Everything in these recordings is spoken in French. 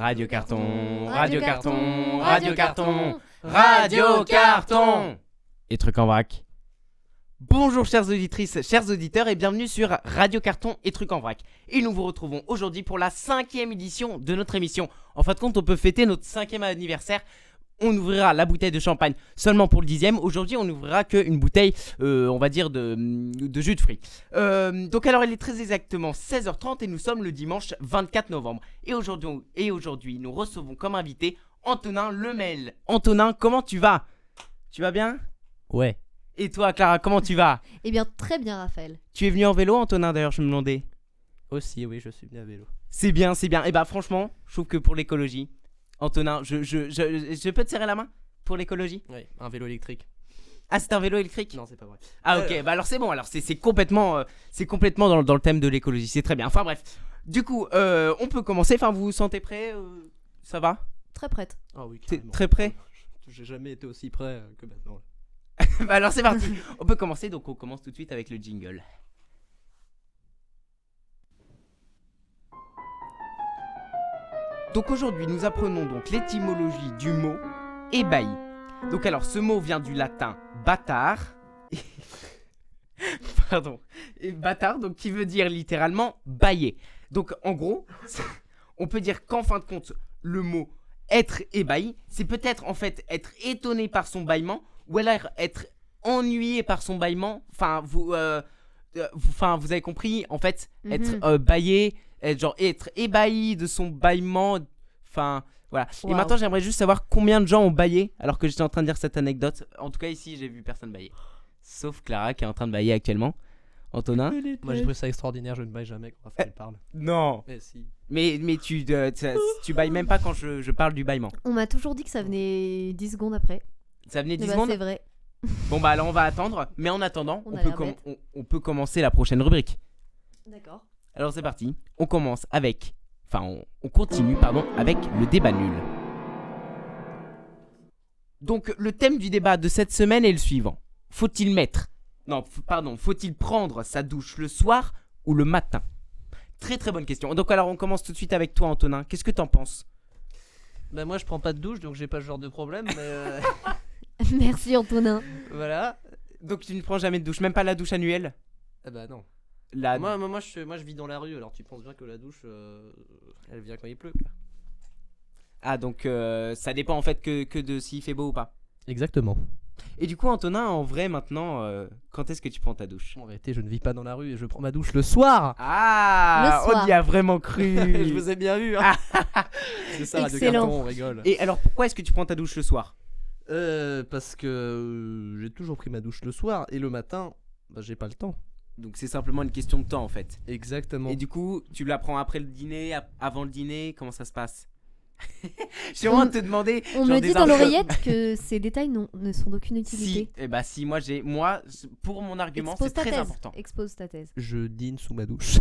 Radio Carton, Radio Radio Carton, Carton, Radio Radio Carton, Carton, Radio Carton. Et trucs en vrac. Bonjour chères auditrices, chers auditeurs et bienvenue sur Radio Carton et trucs en vrac. Et nous vous retrouvons aujourd'hui pour la 5e édition de notre émission. En fin de compte, on peut fêter notre 5e anniversaire. On ouvrira la bouteille de champagne seulement pour le 10e. Aujourd'hui, on n'ouvrira qu'une bouteille, on va dire, de jus de fruits. Donc alors, il est très exactement 16h30 et nous sommes le dimanche 24 novembre. Et aujourd'hui, nous recevons comme invité Antonin Lemel. Antonin, comment tu vas ? Tu vas bien ? Ouais. Et toi, Clara, comment tu vas ? Eh bien, très bien, Raphaël. Tu es venu en vélo, Antonin, d'ailleurs, je me demandais. Aussi, oui, je suis venu à vélo. C'est bien, c'est bien. Et bah franchement, je trouve que pour l'écologie, Antonin, je peux te serrer la main pour l'écologie ? Oui, un vélo électrique. Ah, c'est un vélo électrique ? Non, c'est pas vrai. Ah ok, bah alors c'est bon, alors c'est complètement dans le thème de l'écologie, c'est très bien. Enfin bref, du coup, on peut commencer, enfin vous vous sentez prêt ? Ça va ? Très prête. Ah oui, T'es carrément. très prêt ? J'ai jamais été aussi prêt que maintenant. Bah alors c'est parti, on peut commencer, donc on commence tout de suite avec le jingle. Donc aujourd'hui, nous apprenons donc l'étymologie du mot ébahi. Donc alors, ce mot vient du latin bâtard. Pardon. Et bâtard, donc qui veut dire littéralement bâiller. Donc en gros, on peut dire qu'en fin de compte, le mot être ébahi, c'est peut-être en fait être étonné par son bâillement ou alors être ennuyé par son bâillement. Enfin, vous avez compris, en fait, être bâillé, être ébahi de son bâillement. Enfin, voilà. Wow. Et maintenant, j'aimerais juste savoir combien de gens ont bâillé alors que j'étais en train de dire cette anecdote. En tout cas, ici, j'ai vu personne bâiller. Sauf Clara qui est en train de bâiller actuellement. Antonin ? Moi, j'ai trouvé ça extraordinaire, je ne baille jamais quand Raphaël parle. Non. Eh si. Mais tu bailles même pas quand je parle du bâillement. On m'a toujours dit que ça venait 10 secondes après. Ça venait 10 Eh ben, secondes ? c'est vrai. Bon bah alors on va attendre. Mais en attendant, On a l'air bête. on peut commencer la prochaine rubrique. D'accord. Alors c'est parti. On commence avec... Enfin, on continue, pardon, avec le débat nul. Donc le thème du débat de cette semaine est le suivant. Faut-il prendre sa douche le soir ou le matin ? Très très bonne question. Donc alors on commence tout de suite avec toi Antonin. Qu'est-ce que t'en penses ? Bah moi, je prends pas de douche, donc j'ai pas ce genre de problème, mais Merci, Antonin. voilà. Donc tu ne prends jamais de douche, même pas la douche annuelle ? Ah bah non. La... Moi, je vis dans la rue, alors tu penses bien que la douche, elle vient quand il pleut. Ah donc ça dépend en fait que de s'il fait beau ou pas. Exactement. Et du coup Antonin, en vrai maintenant, quand est-ce que tu prends ta douche ? En réalité, je ne vis pas dans la rue et je prends ma douche le soir. Ah, Le soir. on y a vraiment cru. Je vous ai bien vu, hein. C'est ça, Radio Excellent. Carton, on rigole. Et alors pourquoi est-ce que tu prends ta douche le soir ? Parce que j'ai toujours pris ma douche le soir et le matin, bah, j'ai pas le temps. Donc c'est simplement une question de temps en fait. Exactement. Et du coup, tu la prends après le dîner, avant le dîner, comment ça se passe ? Je suis vraiment de te demander. On genre me des dit dans infos. l'oreillette que ces détails ne sont d'aucune utilité. Si, et bah si, moi pour mon argument, Expose c'est ta très thèse. important. Expose ta thèse. Je dîne sous ma douche.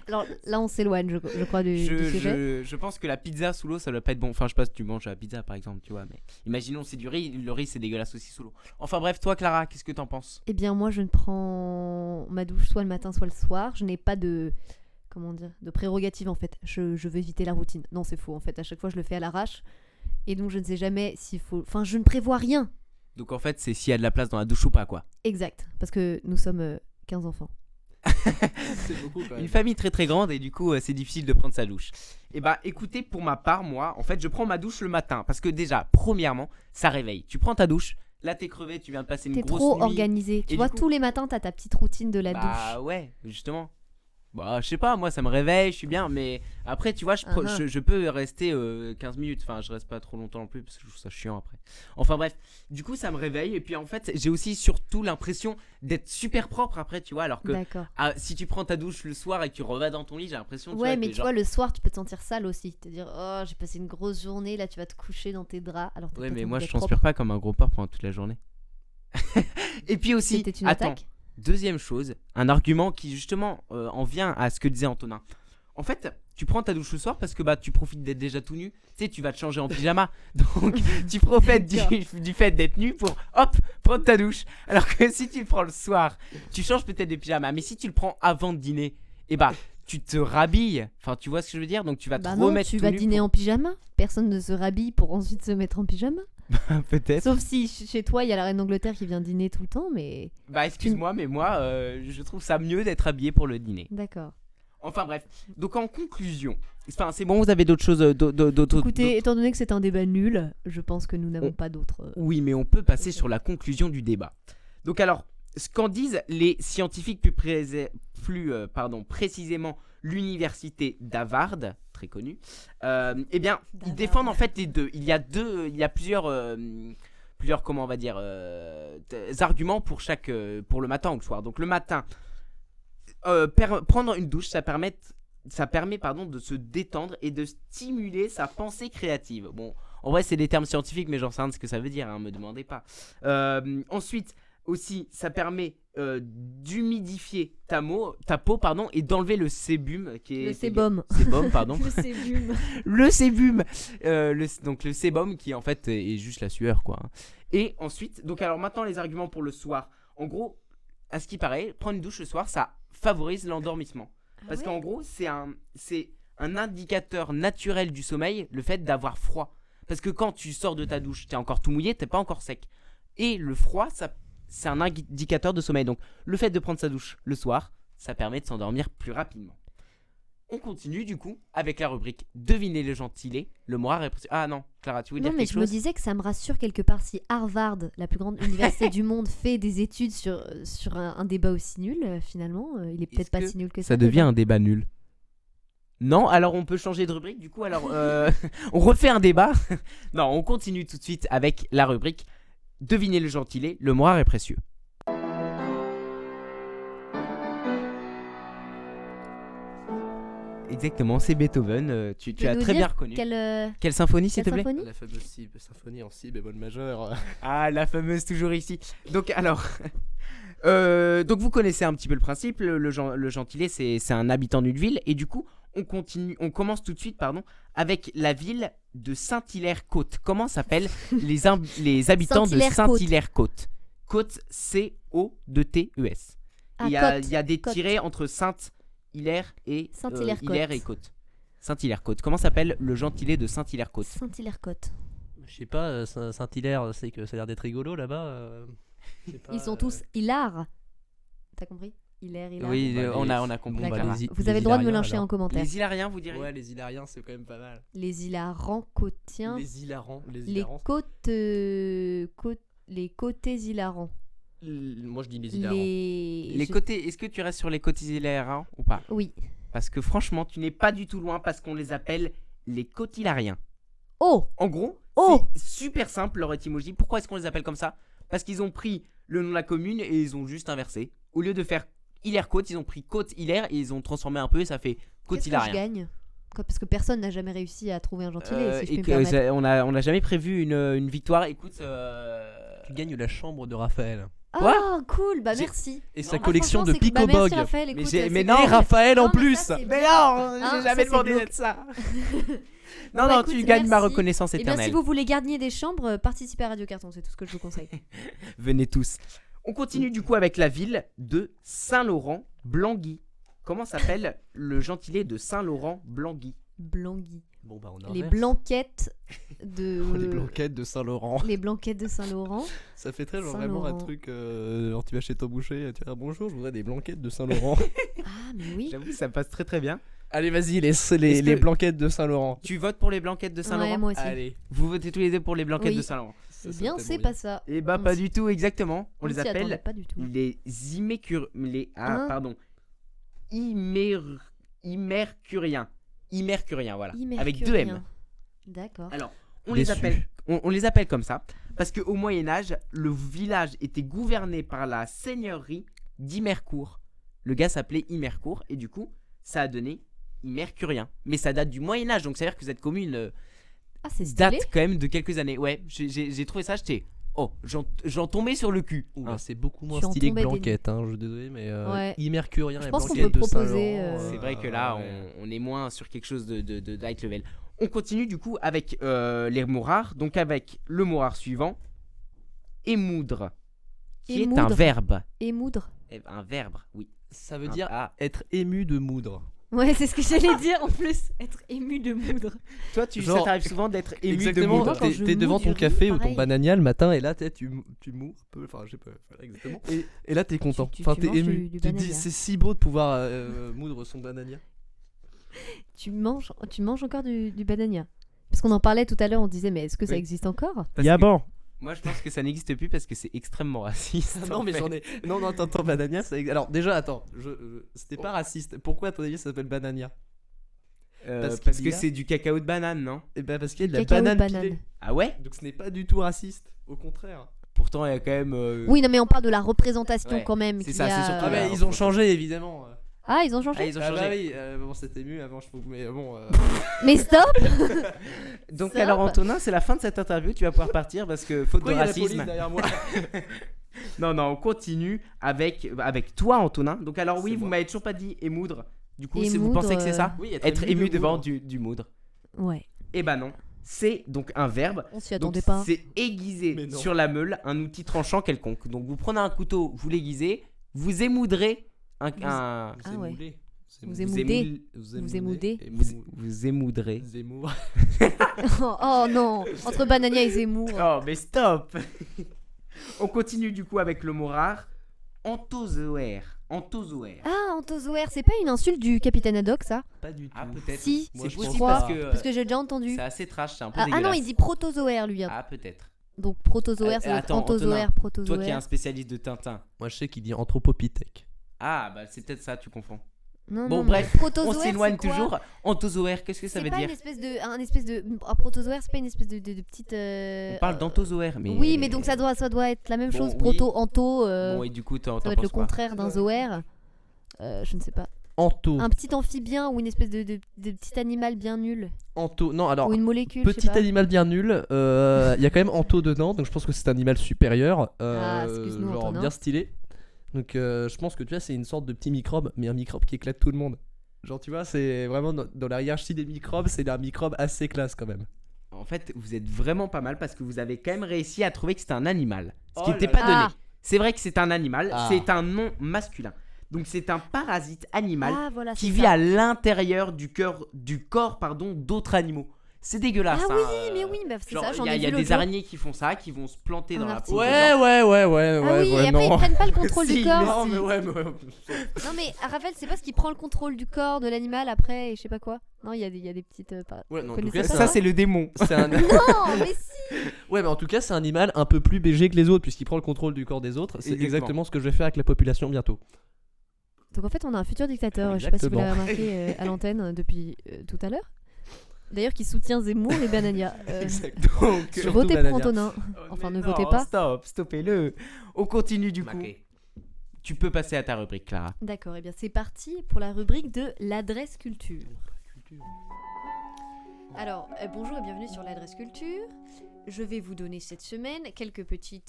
Alors là, on s'éloigne, je crois, du sujet. Je pense que la pizza sous l'eau, ça doit pas être bon. Enfin, je sais pas si tu manges la pizza par exemple, tu vois. Mais imaginons c'est du riz, le riz c'est dégueulasse aussi sous l'eau. Enfin bref, toi Clara, qu'est-ce que t'en penses ? Eh bien, moi, je ne prends ma douche soit le matin, soit le soir. Je n'ai pas de prérogative en fait. Je veux éviter la routine. Non, c'est faux en fait. À chaque fois, je le fais à l'arrache. Et donc, je ne sais jamais s'il faut... Enfin, je ne prévois rien. Donc en fait, c'est s'il y a de la place dans la douche ou pas quoi. Exact. Parce que nous sommes 15 enfants. C'est beaucoup quand même. Une famille très très grande et du coup c'est difficile de prendre sa douche. Et bah écoutez, pour ma part, moi en fait je prends ma douche le matin parce que déjà premièrement ça réveille. Tu prends ta douche, là t'es crevé, tu viens de passer une T'es grosse trop nuit. organisé. Tu Et vois, du coup- tous les matins, t'as ta petite routine de la Bah douche. ouais, justement. Bah je sais pas, moi ça me réveille, je suis bien, mais après tu vois Ah. je peux rester 15 minutes, enfin je reste pas trop longtemps non plus parce que je trouve ça chiant après. Enfin bref, du coup ça me réveille et puis en fait j'ai aussi surtout l'impression d'être super propre après tu vois alors que D'accord. si tu prends ta douche le soir et que tu revas dans ton lit j'ai l'impression tu Ouais, vois, mais que tu genre- vois, le soir, tu peux te sentir sale aussi. Te dire, oh, j'ai passé une grosse journée, là, tu vas te coucher dans tes draps. Alors, t'as Ouais, peut-être mais envie moi je d'être transpire propre. pas comme un gros porc pendant toute la journée. Et puis aussi, C'était une attends, attaque. deuxième chose, un argument qui justement en vient à ce que disait Antonin. En fait, tu prends ta douche le soir parce que bah tu profites d'être déjà tout nu. Tu sais, tu vas te changer en pyjama. Donc tu profites du fait d'être nu pour hop prendre ta douche. Alors que si tu le prends le soir, tu changes peut-être de pyjama. Mais si tu le prends avant de dîner, et bah tu te rhabilles. Enfin, tu vois ce que je veux dire? Donc tu vas te Bah non, remettre tu tout vas nu dîner en pyjama. Personne ne se rhabille pour ensuite se mettre en pyjama. peut-être. Sauf si chez toi, il y a la reine d'Angleterre qui vient dîner tout le temps, mais... Bah excuse-moi, mais moi, je trouve ça mieux d'être habillé pour le dîner. D'accord. Enfin bref. Donc en conclusion, enfin c'est bon, vous avez d'autres choses, Écoutez, étant donné que c'est un débat nul, je pense que nous n'avons pas d'autres... Oui, mais on peut passer sur la conclusion du débat. Donc alors, ce qu'en disent les scientifiques précisément l'université d'Harvard, très connue, eh bien, ils D'Harvard. défendent en fait les deux. Il y a plusieurs, comment on va dire, arguments pour le matin ou le soir. Donc le matin, prendre une douche, ça permet de se détendre et de stimuler sa pensée créative. Bon, en vrai, c'est des termes scientifiques, mais j'en sais rien de ce que ça veut dire, hein, me demandez pas. Ensuite, aussi, ça permet d'humidifier ta peau, et d'enlever le sébum qui est... Le sébum. Sébum, pardon. Le sébum. Le sébum. Donc le sébum qui en fait est juste la sueur, quoi. Et ensuite, donc alors maintenant les arguments pour le soir. En gros, à ce qui paraît, prendre une douche le soir, ça favorise l'endormissement. Parce qu'en gros, c'est un indicateur naturel du sommeil, le fait d'avoir froid. Parce que quand tu sors de ta douche, t'es encore tout mouillé, t'es pas encore sec. Et le froid, c'est un indicateur de sommeil. Donc le fait de prendre sa douche le soir, ça permet de s'endormir plus rapidement. On continue du coup avec la rubrique Devinez le gentilé. Le moral est précieux. Ah non, Clara, tu voulais Non, dire mais quelque je me chose? disais que ça me rassure quelque part si Harvard, la plus grande université du monde, fait des études sur un débat aussi nul, finalement, il est peut-être Est-ce pas que si nul que ça. Ça devient un débat nul. Non, alors on peut changer de rubrique du coup. Alors on refait un débat. Non, on continue tout de suite avec la rubrique Devinez le gentilé. Le moral est précieux. Exactement, c'est Beethoven. Tu peux as nous très dire bien reconnu. Quelle symphonie, s'il te plaît? symphonie La fameuse symphonie en si bémol majeur. Ah, la fameuse toujours ici. Donc alors, donc vous connaissez un petit peu le principe. Le gentilé, c'est un habitant d'une ville. Et du coup, on commence tout de suite, avec la ville de Saint-Hilaire-Côte. Comment s'appellent les habitants de Saint-Hilaire-Côte. Saint-Hilaire-Côte? Côte, C-O-2-T-E-S. Ah, Il y a Côte. des Côte. tirets entre Saint-Hilaire et Saint-Hilaire-Côte. Hilaire et Côte. Saint-Hilaire-Côte. Comment s'appelle le gentilé de Saint-Hilaire-Côte? Saint-Hilaire-Côte. Je sais pas, Saint-Hilaire, c'est que ça a l'air d'être rigolo là-bas. Je sais pas, Ils sont tous hilars. T'as compris? Hilaire. Oui, Bon, bah, on a compris. D'accord. les- Vous les avez le droit de me Hilariens, lyncher en alors. commentaire. Les Hilariens, vous diriez? Ouais, les Hilariens, c'est quand même pas mal. Les hilarants côtiens. Les hilarants. Les Les hilarants. les côtés hilarants. Moi, je dis les hilarants. Les côtés, est-ce que tu restes sur les côtés hilariens ou pas? Oui. Parce que franchement, tu n'es pas du tout loin parce qu'on les appelle les cotillariens. Oh. En gros, Oh. c'est super simple leur étymologie. Pourquoi est-ce qu'on les appelle comme ça? Parce qu'ils ont pris le nom de la commune et ils ont juste inversé. Au lieu de faire Hilaire-Côte, ils ont pris Côte-Hilaire et ils ont transformé un peu et ça fait Qu'est-ce que je Côte-Hilarien. gagne? Parce que personne n'a jamais réussi à trouver un gentilé, si je Et puis me que permettre. on a jamais prévu une victoire. Écoute, Tu gagnes la chambre de Raphaël. Ah, cool, bah J'ai- merci. Et Non, sa ah, collection de franchement, c'est cool. Bah, Picobog. merci, Raphaël, écoute, j'ai- c'est mais Et non, cool. Raphaël en Non, mais plus. ça, c'est mais bien. non, Ah, j'ai ça, jamais c'est demandé glauque. d'être ça. Bon, Non, bah, non, écoute, tu gagnes ma merci. reconnaissance Et bien, éternelle. si vous voulez gagner des chambres, participez à Radio Carton, c'est tout ce que je vous conseille. Venez tous. On continue du coup avec la ville de Saint-Laurent-Blangy. Comment s'appelle le gentilé de Saint-Laurent-Blangy? Blangy. Bon, bah, on Les inverse. blanquettes de. Les blanquettes de Saint-Laurent. Les blanquettes de Saint-Laurent. Ça fait très genre Saint-Laurent. vraiment un truc. Genre, tu vas chez ton boucher et tu dis bonjour, je voudrais des blanquettes de Saint-Laurent. Ah, mais oui. J'avoue que ça passe très très bien. Allez, vas-y, les Est-ce que- blanquettes de Saint-Laurent. Tu votes pour les blanquettes de Saint-Laurent? Ouais, moi aussi. Allez. Vous votez tous les deux pour les blanquettes Oui. de Saint-Laurent? C'est bien, c'est tellement pas ça. Eh bah On pas s'y- du tout, exactement. On les s'y attendait appelle pas du tout. les Hein Immercuriens. Immercuriens, voilà. Immercurien. Avec deux M. D'accord. Alors, on Déçu. les appelle comme ça parce qu'au Moyen-Âge, le village était gouverné par la seigneurie d'Immercourt. Le gars s'appelait Immercourt et du coup, ça a donné Immercurien. Mais ça date du Moyen-Âge, donc ça veut dire que cette commune Ah, c'est date stylé. quand même de quelques années. Ouais, j'ai trouvé ça, j'étais. Oh, j'en tombais sur le cul. Ouh, Hein. bah, c'est beaucoup moins Tu en stylé que tombais des blanquette, hein, je suis désolé, mais Ouais. Immercurien Je et pense qu'on blanquette peut de proposer, Saint-Laurent. C'est vrai que là, ouais. on est moins sur quelque chose de high level. On continue du coup avec les mots rares. Donc avec le mot rare suivant, émoudre, qui est un Émoudre. verbe. Émoudre. Un verbe, oui. Ça veut Un- dire ah. être ému de moudre. Ouais, c'est ce que j'allais dire en plus. Être ému de moudre. Toi, ça Genre- t'arrive souvent d'être ému Exactement, de Moi, moudre. quand t'es je t'es devant mouds ton du café riz, ou ton pareil. banania le matin et là tu mous un peu, enfin je sais pas voilà, exactement. Et là t'es content, tu enfin t'es manges ému. du Tu te dis banania. c'est si beau de pouvoir moudre son banania. Tu manges encore du banania. Parce qu'on en parlait tout à l'heure, on disait, mais est-ce que ça Oui. existe encore? Parce que moi, je pense que ça n'existe plus parce que c'est extrêmement raciste. Non en mais fait. j'en ai. Non attends banania alors déjà attends, c'était pas raciste. Pourquoi à ton avis ça s'appelle banania? Parce qu'il que y a- c'est du cacao de banane, non? Eh ben parce qu'il y a de la Cacao de banane banane. pilée. Ah ouais? Donc ce n'est pas du tout raciste, au contraire. Pourtant, il y a quand même. Oui, non, mais on parle de la représentation Ouais, quand même. c'est qu'il ça, y a, c'est surtout Ah la- mais ils ont changé évidemment. Ah, ils ont changé? Ah, ils ont Ah changé. bah oui, bon c'était mieux avant je trouve mais bon. Mais stop! Donc Ça alors va. Antonin, c'est la fin de cette interview, tu vas pouvoir partir parce que faute Pourquoi de il y a la police racisme. derrière moi? Non, on continue avec toi Antonin. Donc alors oui, C'est vous moi. m'avez toujours pas dit émoudre. Du coup, vous Émoudre, pensez que c'est ça? Oui, Être ému de devant moudre. du moudre. Ouais, Eh ben non, c'est donc un verbe. on s'y Donc attendait pas. c'est aiguiser Mais non. sur la meule un outil tranchant quelconque. Donc vous prenez un couteau, vous l'aiguisez, vous émoudrez un... Ah ouais. Vous vous émoudez. émoudez. Vous émoudez. Vous émoudrez. Zemmour. Oh non! Entre Banania et Zemmour. Oh mais stop. On continue du coup avec le mot rare. Anthozoaire. Anthozoaire. Ah, Anthozoaire, c'est pas une insulte du capitaine Haddock, ça? Pas du tout. Ah peut-être. Si, Moi, c'est je possible crois, parce que Parce que j'ai déjà entendu. c'est assez trash, c'est un peu Ah, dégueulasse. non, il dit protozoaire, lui. Hein. Ah peut-être. Donc protozoaire, ça doit être attends, Anthozoaire, Toi qui es un protozoaire. spécialiste de Tintin. Moi je sais qu'il dit anthropopithèque. Ah bah c'est peut-être ça, tu confonds. Non, Bon, non, bref, mais on protozoaire, s'éloigne c'est quoi? toujours. Anthozoaire, qu'est-ce que ça C'est veut pas dire? une espèce de. Un protozoaire, c'est pas une espèce de petite. On parle d'anthozoaire, mais. Oui, mais donc ça doit être la même Bon, chose. oui. Proto, anto. Bon, et du coup, Ça doit être le contraire d'un zoaire. Je ne sais pas. Anto. Un petit amphibien ou une espèce de petit animal bien nul. Anto. Non alors. Ou une molécule. je sais Petit pas. animal bien nul, il y a quand même Anto dedans, donc je pense que c'est un animal supérieur, Ah, excuse-nous, genre Antonin. bien stylé. Donc je pense que tu vois c'est une sorte de petit microbe, mais un microbe qui éclate tout le monde. Genre tu vois c'est vraiment dans la hiérarchie des microbes, c'est un microbe assez classe quand même. En fait, vous êtes vraiment pas mal parce que vous avez quand même réussi à trouver que c'était un animal. Ce qui Oh n'était là pas là. donné. C'est vrai que c'est un animal, Ah. c'est un nom masculin. Donc c'est un parasite animal Ah, voilà, qui c'est vit ça. à l'intérieur du corps d'autres animaux. C'est dégueulasse. Ah hein, oui, mais oui, bah, c'est genre, ça, j'en il y a, ai il y a vu l'autre des jour. araignées qui font ça, qui vont se planter Un dans la article. peau. Ouais, Ah oui, et après ils prennent pas le contrôle Si, du corps. Non mais ouais, Non mais Raphaël, c'est pas ce qui prend le contrôle du corps de l'animal après et je sais pas quoi. Non, il y a des petites. Ouais, non, en tout connaissez cas, pas Ça, c'est le démon. c'est un... Non, mais si. Ouais, mais en tout cas, c'est un animal un peu plus BG que les autres puisqu'il prend le contrôle du corps des autres. C'est Exactement. exactement ce que je vais faire avec la population bientôt. Donc en fait, on a un futur dictateur. Je sais pas si vous l'avez Exactement. remarqué à l'antenne depuis tout à l'heure. D'ailleurs, qui soutient Zemmour et Banania. Donc, Surtout Votez Banania. pour Antonin. Enfin, ne votez pas. Stoppez-le. On continue du coup. Tu peux passer à ta rubrique, Clara. D'accord, et bien c'est parti pour la rubrique de l'adresse culture. Alors, bonjour et bienvenue sur l'adresse culture. Je vais vous donner cette semaine quelques petits,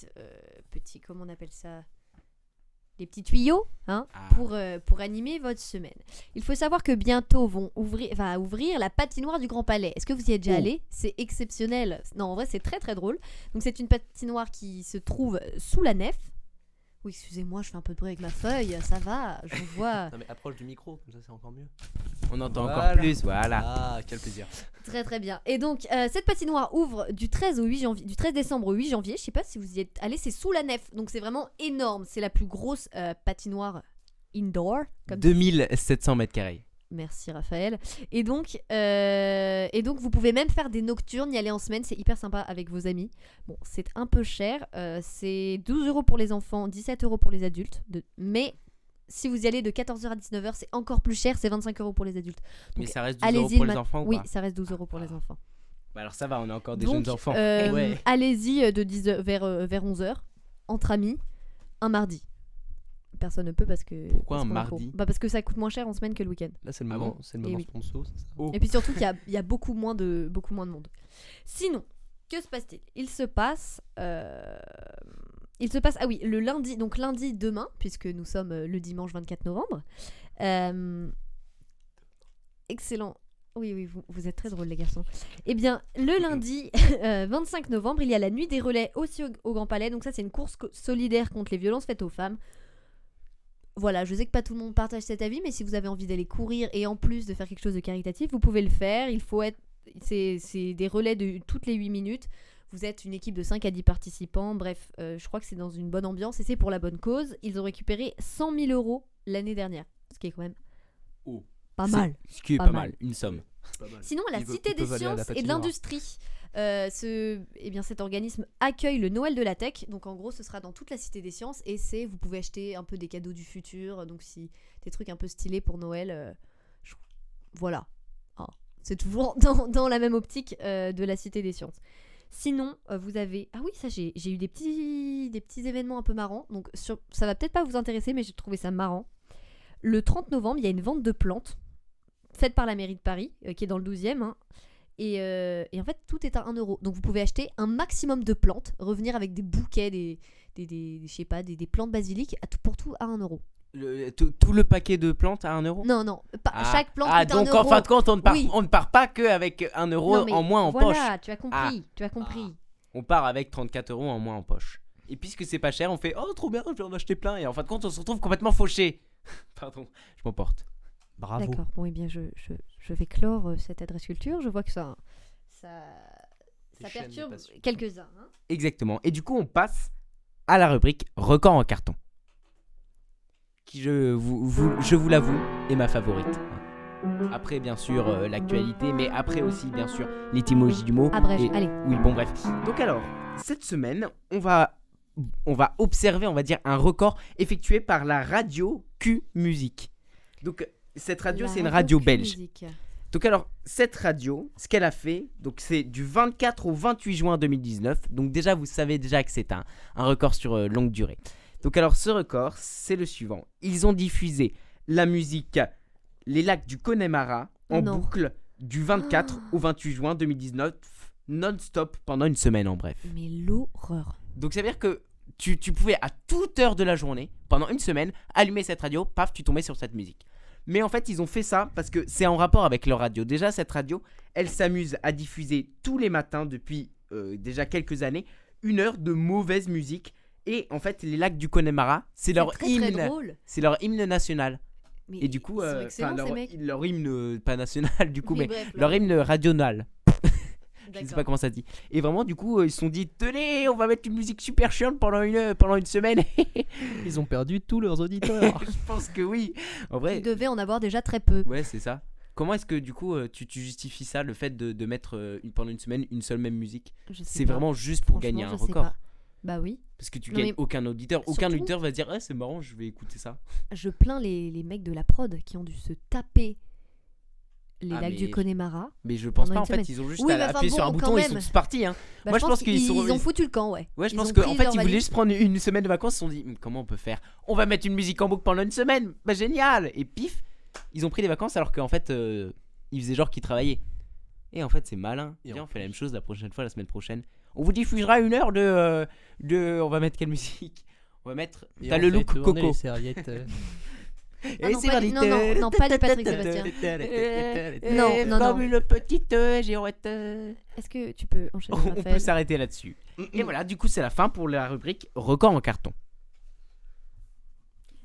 comment on appelle ça? Des petits tuyaux, hein, Ah. pour animer votre semaine. Il faut savoir que bientôt va ouvrir la patinoire du Grand Palais. Est-ce que vous y êtes déjà Oh. allé? C'est exceptionnel. Non, en vrai, c'est très très drôle. Donc, c'est une patinoire qui se trouve sous la nef. Oui, excusez-moi, je fais un peu de bruit avec ma feuille. Ça va, je vous vois. Non mais approche du micro, comme ça c'est encore mieux. On entend Voilà. encore plus, voilà. Ah, quel plaisir. Très très bien. Et donc cette patinoire ouvre du 13 décembre au 8 janvier. Je sais pas si vous y êtes allé, c'est sous la nef. Donc c'est vraiment énorme. C'est la plus grosse patinoire indoor. Comme 2700 mètres carrés. Merci Raphaël. Et donc vous pouvez même faire des nocturnes, y aller en semaine, c'est hyper sympa avec vos amis. Bon, c'est un peu cher, c'est 12 € pour les enfants, 17 € pour les adultes. Mais si vous y allez de 14h à 19h, c'est encore plus cher, c'est 25 € pour les adultes. Mais Donc, ça reste 12 € allez-y pour le les enfants ou Oui, pas? ça reste 12 € pour les enfants. Bah alors ça va, on a encore des Donc, jeunes enfants. Ouais. allez-y de 10 vers 11h, entre amis, un mardi. Personne ne peut parce que. Pourquoi parce un qu'on a cours. mardi? Parce que ça coûte moins cher en semaine que le week-end. Là c'est le Ah moment, bon c'est le Eh moment oui. sponsor, c'est ça. Oh. Et puis surtout qu'il y a beaucoup moins de monde. Sinon, que se passe-t-il? Il se passe, ah oui, le lundi, donc lundi demain, puisque nous sommes le dimanche 24 novembre. Excellent. Oui, vous êtes très drôles les garçons. Eh bien, le lundi 25 novembre, il y a la nuit des relais aussi au Grand Palais. Donc ça, c'est une course solidaire contre les violences faites aux femmes. voilà, je sais que pas tout le monde partage cet avis, mais si vous avez envie d'aller courir et en plus de faire quelque chose de caritatif, vous pouvez le faire. Il faut être, c'est des relais de toutes les 8 minutes. Vous êtes une équipe de 5 à 10 participants. Bref, je crois que c'est dans une bonne ambiance et c'est pour la bonne cause. Ils ont récupéré 100 000 euros l'année dernière, ce qui est quand même pas mal. Ce qui est Pas pas mal. mal, une somme. Sinon, la Ils Cité des peuvent aller à la sciences et de patinoire. l'industrie. Cet organisme accueille le Noël de la tech. Donc en gros, ce sera dans toute la Cité des sciences et vous pouvez acheter un peu des cadeaux du futur. Donc si des trucs un peu stylés pour Noël, voilà. Ah, c'est toujours dans la même optique de la Cité des sciences. Sinon, vous avez... Ah oui, ça, j'ai eu des petits événements un peu marrants. Donc ça va peut-être pas vous intéresser, mais j'ai trouvé ça marrant. Le 30 novembre, il y a une vente de plantes faite par la mairie de Paris, qui est dans le 12e. Hein. Et en fait, tout est à 1 euro. Donc vous pouvez acheter un maximum de plantes, revenir avec des bouquets, je sais pas, des plantes basiliques, pour tout à 1 euro. Tout le paquet de plantes à 1 euro. Non, chaque plante coûte 1 donc euro. en fin de compte, on Oui. ne part pas qu'avec 1 euro Non, mais en moins en poche. voilà, tu as compris. On part avec 34 euros en moins en poche. Et puisque c'est pas cher, on fait oh trop bien, je vais en acheter plein. Et en fin de compte, on se retrouve complètement fauché. Pardon, je m'emporte. Bravo. D'accord, bon, eh bien, je vais clore cette adresse culture. Je vois que ça Déchaîne les perturbe passions. quelques-uns. Hein. Exactement. Et du coup, on passe à la rubrique record en carton. Qui, je vous l'avoue, est ma favorite. Après, bien sûr, l'actualité, mais après aussi, bien sûr, l'étymologie du mot. Abrège, Et- allez. Oui, bon, bref. Donc, alors, cette semaine, on va observer, on va dire, un record effectué par la radio Q Musique. Donc, cette radio, La c'est une radio belge. Q-Musique. Donc alors, cette radio, ce qu'elle a fait, donc c'est du 24 au 28 juin 2019. Donc déjà, vous savez déjà que c'est un record sur longue durée. Donc alors, ce record, c'est le suivant. Ils ont diffusé la musique Les Lacs du Connemara en Non. boucle du 24 au 28 juin 2019, non-stop pendant une semaine en bref. Mais l'horreur. Donc ça veut dire que tu pouvais à toute heure de la journée, pendant une semaine, allumer cette radio, paf, tu tombais sur cette musique. Mais en fait, ils ont fait ça parce que c'est en rapport avec leur radio. Déjà, cette radio, elle s'amuse à diffuser tous les matins depuis déjà quelques années 1 heure de mauvaise musique. Et en fait, les Lacs du Connemara, c'est leur très, hymne, très drôle. c'est leur hymne national. Mais Et du coup, ils sont excellents, ces mecs. leur hymne pas national du coup, Oui, mais bref, leur hymne radional. Je ne sais D'accord. pas comment ça dit. Et vraiment, du coup, ils se sont dit, tenez, on va mettre une musique super chiante pendant une semaine. Ils ont perdu tous leurs auditeurs. Je pense que oui. En vrai, Ils devaient en avoir déjà très peu. ouais, c'est ça. Comment est-ce que du coup, tu justifies ça, le fait de mettre pendant une semaine une seule même musique? Je sais C'est pas. vraiment juste pour Franchement, gagner un je sais record. pas. Bah oui. Parce que tu Non, gagnes mais aucun auditeur. Aucun surtout- auditeur va se dire, c'est marrant, je vais écouter ça. Je plains les mecs de la prod qui ont dû se taper les Ah, lacs mais du Connemara. Mais je pense Pendant pas, en une fait, semaine. ils ont juste Oui, à mais enfin, appuyer sur un bon, bouton quand et ils sont même. tous partis. Hein. Bah, Moi, je pense qu'ils ils sont- ont foutu le camp, ouais. Ouais, je Ils pense ont qu'en pris fait, leur ils voulaient valise. juste prendre une semaine de vacances. Ils se sont dit, comment on peut faire? On va mettre une musique en boucle pendant une semaine. Bah, génial! Et pif, ils ont pris des vacances alors qu'en fait, ils faisaient genre qu'ils travaillaient. Et en fait, c'est malin. Et Viens, en on fait la même chose la prochaine fois, la semaine prochaine. On vous diffusera 1 heure de. On va mettre quelle musique? On va mettre. Et T'as on le fait look tourner Coco. les serviettes. Ah non, pas du- non, pas du Patrick Sébastien. Non, non, Comme non. une petite girouette. Est-ce que tu peux enchaîner, On peut Raphaël? s'arrêter là-dessus. Et voilà, du coup, c'est la fin pour la rubrique record en carton.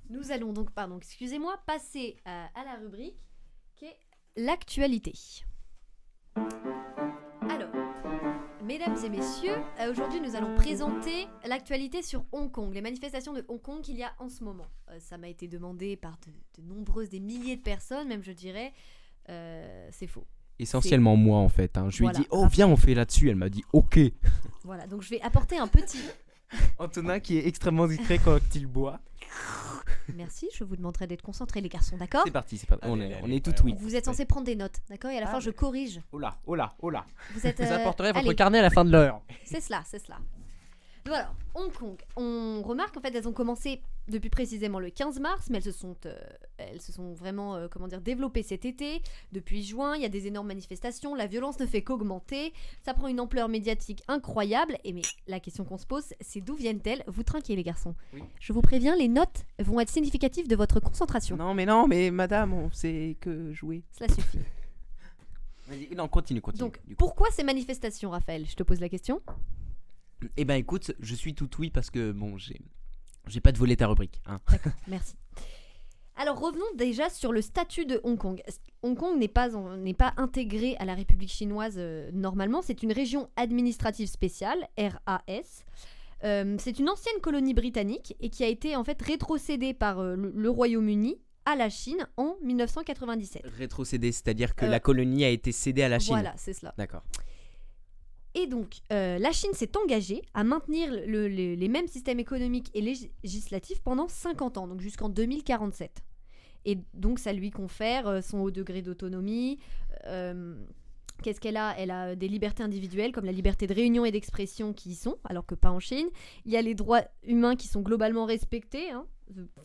Nous allons donc, excusez-moi, passer à la rubrique qui est l'actualité. Alors, mesdames et messieurs, aujourd'hui nous allons présenter l'actualité sur Hong Kong, les manifestations de Hong Kong qu'il y a en ce moment. Ça m'a été demandé par de nombreuses, des milliers de personnes, même je dirais. C'est faux. Essentiellement moi en fait. Hein. Je lui ai Voilà. dit, oh viens, on fait là-dessus. Elle m'a dit, ok. Voilà, donc je vais apporter un petit... Antonin qui est extrêmement discret quand il boit. Merci, je vous demanderai d'être concentrés les garçons, d'accord? C'est parti, c'est parti. On Allez, est allez, tout allez, oui. Vous êtes censés prendre des notes, d'accord? Et à la fin, je corrige. Oh là, oh là, oh là. Vous êtes... Vous apporterez votre allez. carnet à la fin de l'heure. C'est cela, c'est cela. Donc alors, Hong Kong, on remarque en fait elles ont commencé depuis précisément le 15 mars, mais elles se sont vraiment développées cet été. Depuis juin, il y a des énormes manifestations, la violence ne fait qu'augmenter, ça prend une ampleur médiatique incroyable. Et mais la question qu'on se pose, c'est d'où viennent-elles? Vous trinquez les garçons. Oui. Je vous préviens, les notes vont être significatives de votre concentration. Non, mais madame, on sait que jouer. Cela suffit. Vas-y, non, continue. Donc, du coup. pourquoi ces manifestations, Raphaël? Je te pose la question. Eh ben écoute, je suis tout oui parce que bon, j'ai pas de voler ta rubrique. Hein. D'accord, merci. Alors revenons déjà sur le statut de Hong Kong. Hong Kong n'est pas intégré à la République chinoise normalement, c'est une région administrative spéciale, RAS. C'est une ancienne colonie britannique et qui a été en fait rétrocédée par le Royaume-Uni à la Chine en 1997. Rétrocédé, c'est-à-dire que la colonie a été cédée à la Chine. Voilà, c'est cela. D'accord. Et donc, la Chine s'est engagée à maintenir les mêmes systèmes économiques et législatifs pendant 50 ans, donc jusqu'en 2047. Et donc, ça lui confère son haut degré d'autonomie. Qu'est-ce qu'elle a ? Elle a des libertés individuelles, comme la liberté de réunion et d'expression qui y sont, alors que pas en Chine. Il y a les droits humains qui sont globalement respectés, hein.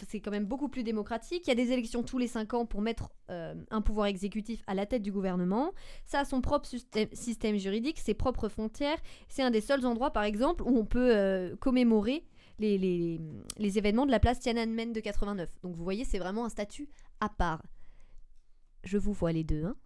C'est quand même beaucoup plus démocratique. Il y a des élections tous les 5 ans pour mettre un pouvoir exécutif à la tête du gouvernement. Ça a son propre système juridique, ses propres frontières. C'est un des seuls endroits, par exemple, où on peut commémorer les événements de la place Tiananmen de 89. Donc vous voyez, c'est vraiment un statut à part. Je vous vois les deux, hein.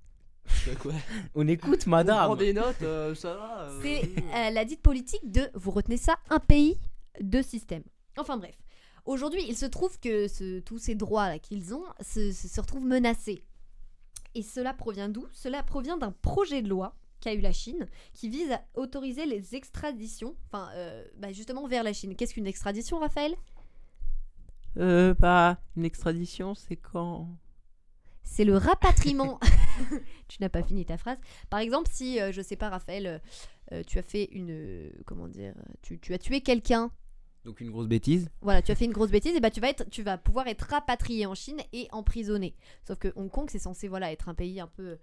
Quoi On écoute, On madame. prend des notes, ça va. C'est la dite politique de, vous retenez ça, un pays, deux systèmes. Enfin bref. Aujourd'hui, il se trouve que tous ces droits qu'ils ont se retrouvent menacés. Et cela provient d'où ? Cela provient d'un projet de loi qu'a eu la Chine, qui vise à autoriser les extraditions, justement vers la Chine. Qu'est-ce qu'une extradition, Raphaël ? Une extradition, c'est quand ? C'est le rapatriement. Tu n'as pas fini ta phrase. Par exemple, si, je sais pas, Raphaël, tu as fait tu as tué quelqu'un. Donc une grosse bêtise. Voilà, tu as fait une grosse bêtise, et tu vas pouvoir être rapatrié en Chine et emprisonné. Sauf que Hong Kong, c'est censé être un pays un peu,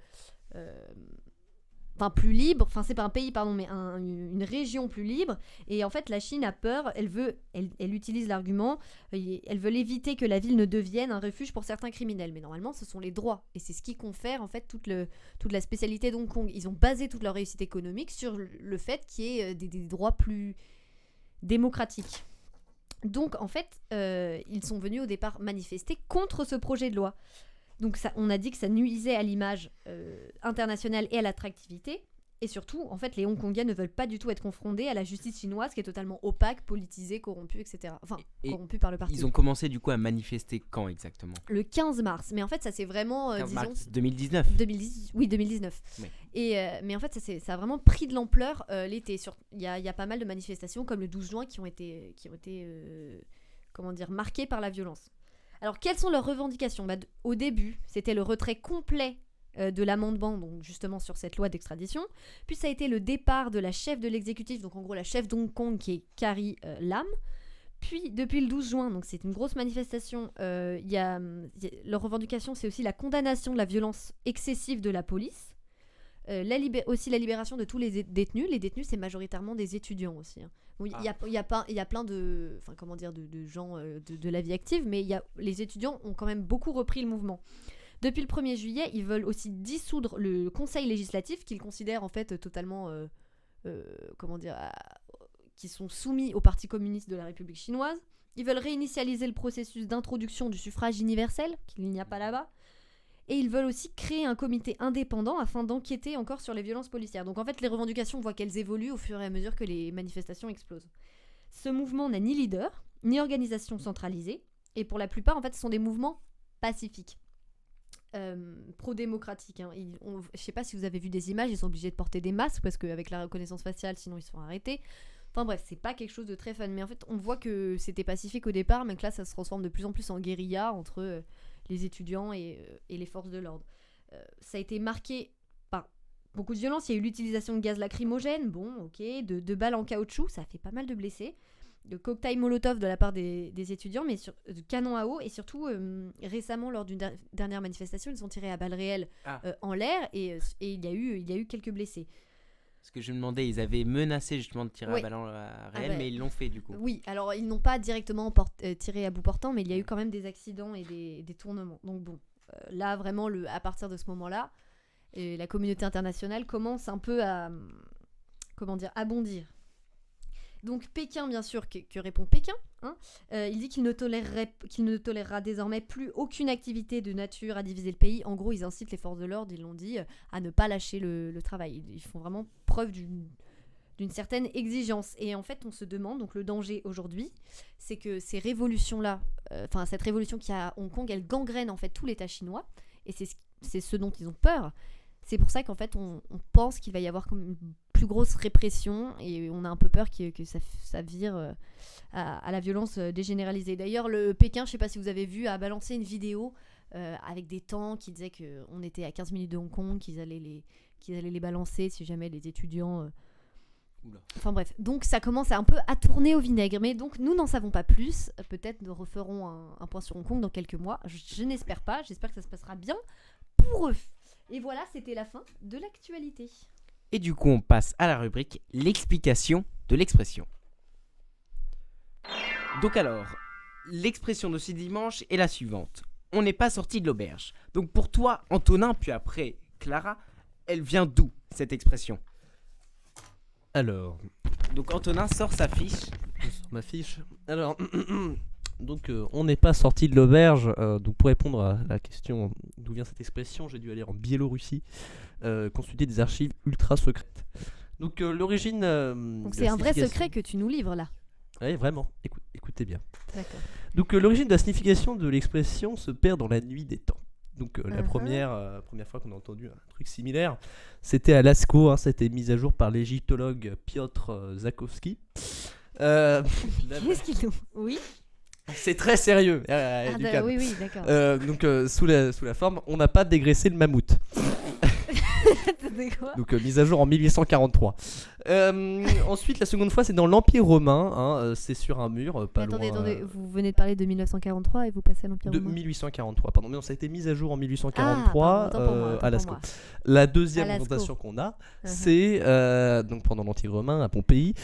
plus libre. Enfin, c'est pas un pays, pardon, mais une région plus libre. Et en fait, la Chine a peur. Elle utilise l'argument. Elle veut éviter que la ville ne devienne un refuge pour certains criminels. Mais normalement, ce sont les droits, et c'est ce qui confère en fait toute la spécialité d'Hong Kong. Ils ont basé toute leur réussite économique sur le fait qu'il y ait des droits plus démocratique. Donc en fait, ils sont venus au départ manifester contre ce projet de loi. Donc ça, on a dit que ça nuisait à l'image internationale et à l'attractivité. Et surtout, en fait, les Hongkongais ne veulent pas du tout être confrontés à la justice chinoise qui est totalement opaque, politisée, corrompue, etc. Enfin, corrompue par le parti. Ils ont commencé du coup à manifester quand exactement ? Le 15 mars. Mais en fait, ça c'est vraiment, 15 disons... mars 2019. 2019. Oui. Mais en fait, ça a vraiment pris de l'ampleur l'été. Il y a pas mal de manifestations, comme le 12 juin, qui ont été marquées par la violence. Alors, quelles sont leurs revendications ? Au début, c'était le retrait complet de l'amendement, donc justement sur cette loi d'extradition. Puis ça a été le départ de la chef de l'exécutif, donc en gros la chef d'Hong Kong qui est Carrie Lam. Puis depuis le 12 juin, donc c'est une grosse manifestation, leur revendication, c'est aussi la condamnation de la violence excessive de la police. Aussi la libération de tous les détenus. Les détenus, c'est majoritairement des étudiants aussi, hein. Bon, il y a plein de gens de la vie active, mais les étudiants ont quand même beaucoup repris le mouvement. Depuis le 1er juillet, ils veulent aussi dissoudre le conseil législatif qu'ils considèrent en fait totalement qui sont soumis au Parti communiste de la République chinoise. Ils veulent réinitialiser le processus d'introduction du suffrage universel, qu'il n'y a pas là-bas. Et ils veulent aussi créer un comité indépendant afin d'enquêter encore sur les violences policières. Donc en fait, les revendications, on voit qu'elles évoluent au fur et à mesure que les manifestations explosent. Ce mouvement n'a ni leader, ni organisation centralisée. Et pour la plupart, en fait, ce sont des mouvements pacifiques. Pro-démocratiques, hein. Je sais pas si vous avez vu des images, ils sont obligés de porter des masques parce qu'avec la reconnaissance faciale, sinon ils se font arrêter. Enfin bref, c'est pas quelque chose de très fun. Mais en fait, on voit que c'était pacifique au départ, mais que là, ça se transforme de plus en plus en guérilla entre les étudiants et les forces de l'ordre. Ça a été marqué par beaucoup de violence. Il y a eu l'utilisation de gaz lacrymogène, de balles en caoutchouc, ça a fait pas mal de blessés. De cocktails Molotov de la part des étudiants, mais de canons à eau, et surtout récemment lors d'une dernière manifestation, ils ont tiré à balles réelles en l'air, et il y a eu quelques blessés. Ce que je me demandais, ils avaient menacé justement de tirer à balles réelles, mais ils l'ont fait du coup. Oui, alors ils n'ont pas directement tiré à bout portant, mais il y a eu quand même des accidents et des tournements. Donc bon, là vraiment, à partir de ce moment-là, la communauté internationale commence un peu à bondir. Donc Pékin, bien sûr, que répond Pékin, hein, il dit qu'il ne tolérera désormais plus aucune activité de nature à diviser le pays. En gros, ils incitent les forces de l'ordre, ils l'ont dit, à ne pas lâcher le travail. Ils font vraiment preuve d'une certaine exigence. Et en fait, on se demande, donc le danger aujourd'hui, c'est que ces révolutions-là cette révolution qu'il y a à Hong Kong, elle gangrène en fait tout l'État chinois, et c'est ce dont ils ont peur. C'est pour ça qu'en fait on pense qu'il va y avoir comme une plus grosse répression, et on a un peu peur que ça vire à la violence dégénéralisée. D'ailleurs, le Pékin, je sais pas si vous avez vu, a balancé une vidéo avec des tanks qui disaient qu'on était à 15 minutes de Hong Kong, qu'ils allaient les balancer si jamais les étudiants... Enfin bref, donc ça commence un peu à tourner au vinaigre, mais donc nous n'en savons pas plus. Peut-être nous referons un point sur Hong Kong dans quelques mois. Je n'espère pas, j'espère que ça se passera bien pour eux. Et voilà, c'était la fin de l'actualité. Et du coup, on passe à la rubrique l'explication de l'expression. Donc alors, l'expression de ce dimanche est la suivante. On n'est pas sorti de l'auberge. Donc pour toi, Antonin, puis après Clara, elle vient d'où cette expression ? Alors, Donc Antonin sort sa fiche. je sors ma fiche. Alors, donc on n'est pas sorti de l'auberge. Donc pour répondre à la question d'où vient cette expression, j'ai dû aller en Biélorussie consulter des archives ultra secrètes. Donc l'origine. Donc c'est un vrai secret que tu nous livres là. Oui, vraiment. Écoutez bien. D'accord. Donc l'origine de la signification de l'expression se perd dans la nuit des temps. Donc la première fois qu'on a entendu un truc similaire, c'était à Lascaux, hein, c'était mis à jour par l'égyptologue Piotr Zakowski. Qu'est-ce qu'il nous... Oui. C'est très sérieux. Du calme. Oui, d'accord. Donc sous la forme, on n'a pas dégraissé le mammouth. C'était quoi ? Donc mise à jour en 1843. Ensuite, la seconde fois, c'est dans l'Empire romain. Hein, c'est sur un mur, pas loin. Attendez, vous venez de parler de 1943 et vous passez à l'Empire De romain. 1843, pardon. Mais non, ça a été mis à jour en 1843 à Lascaux. Moi. La deuxième À Lascaux. représentation qu'on a, c'est donc pendant l'Empire romain à Pompéi,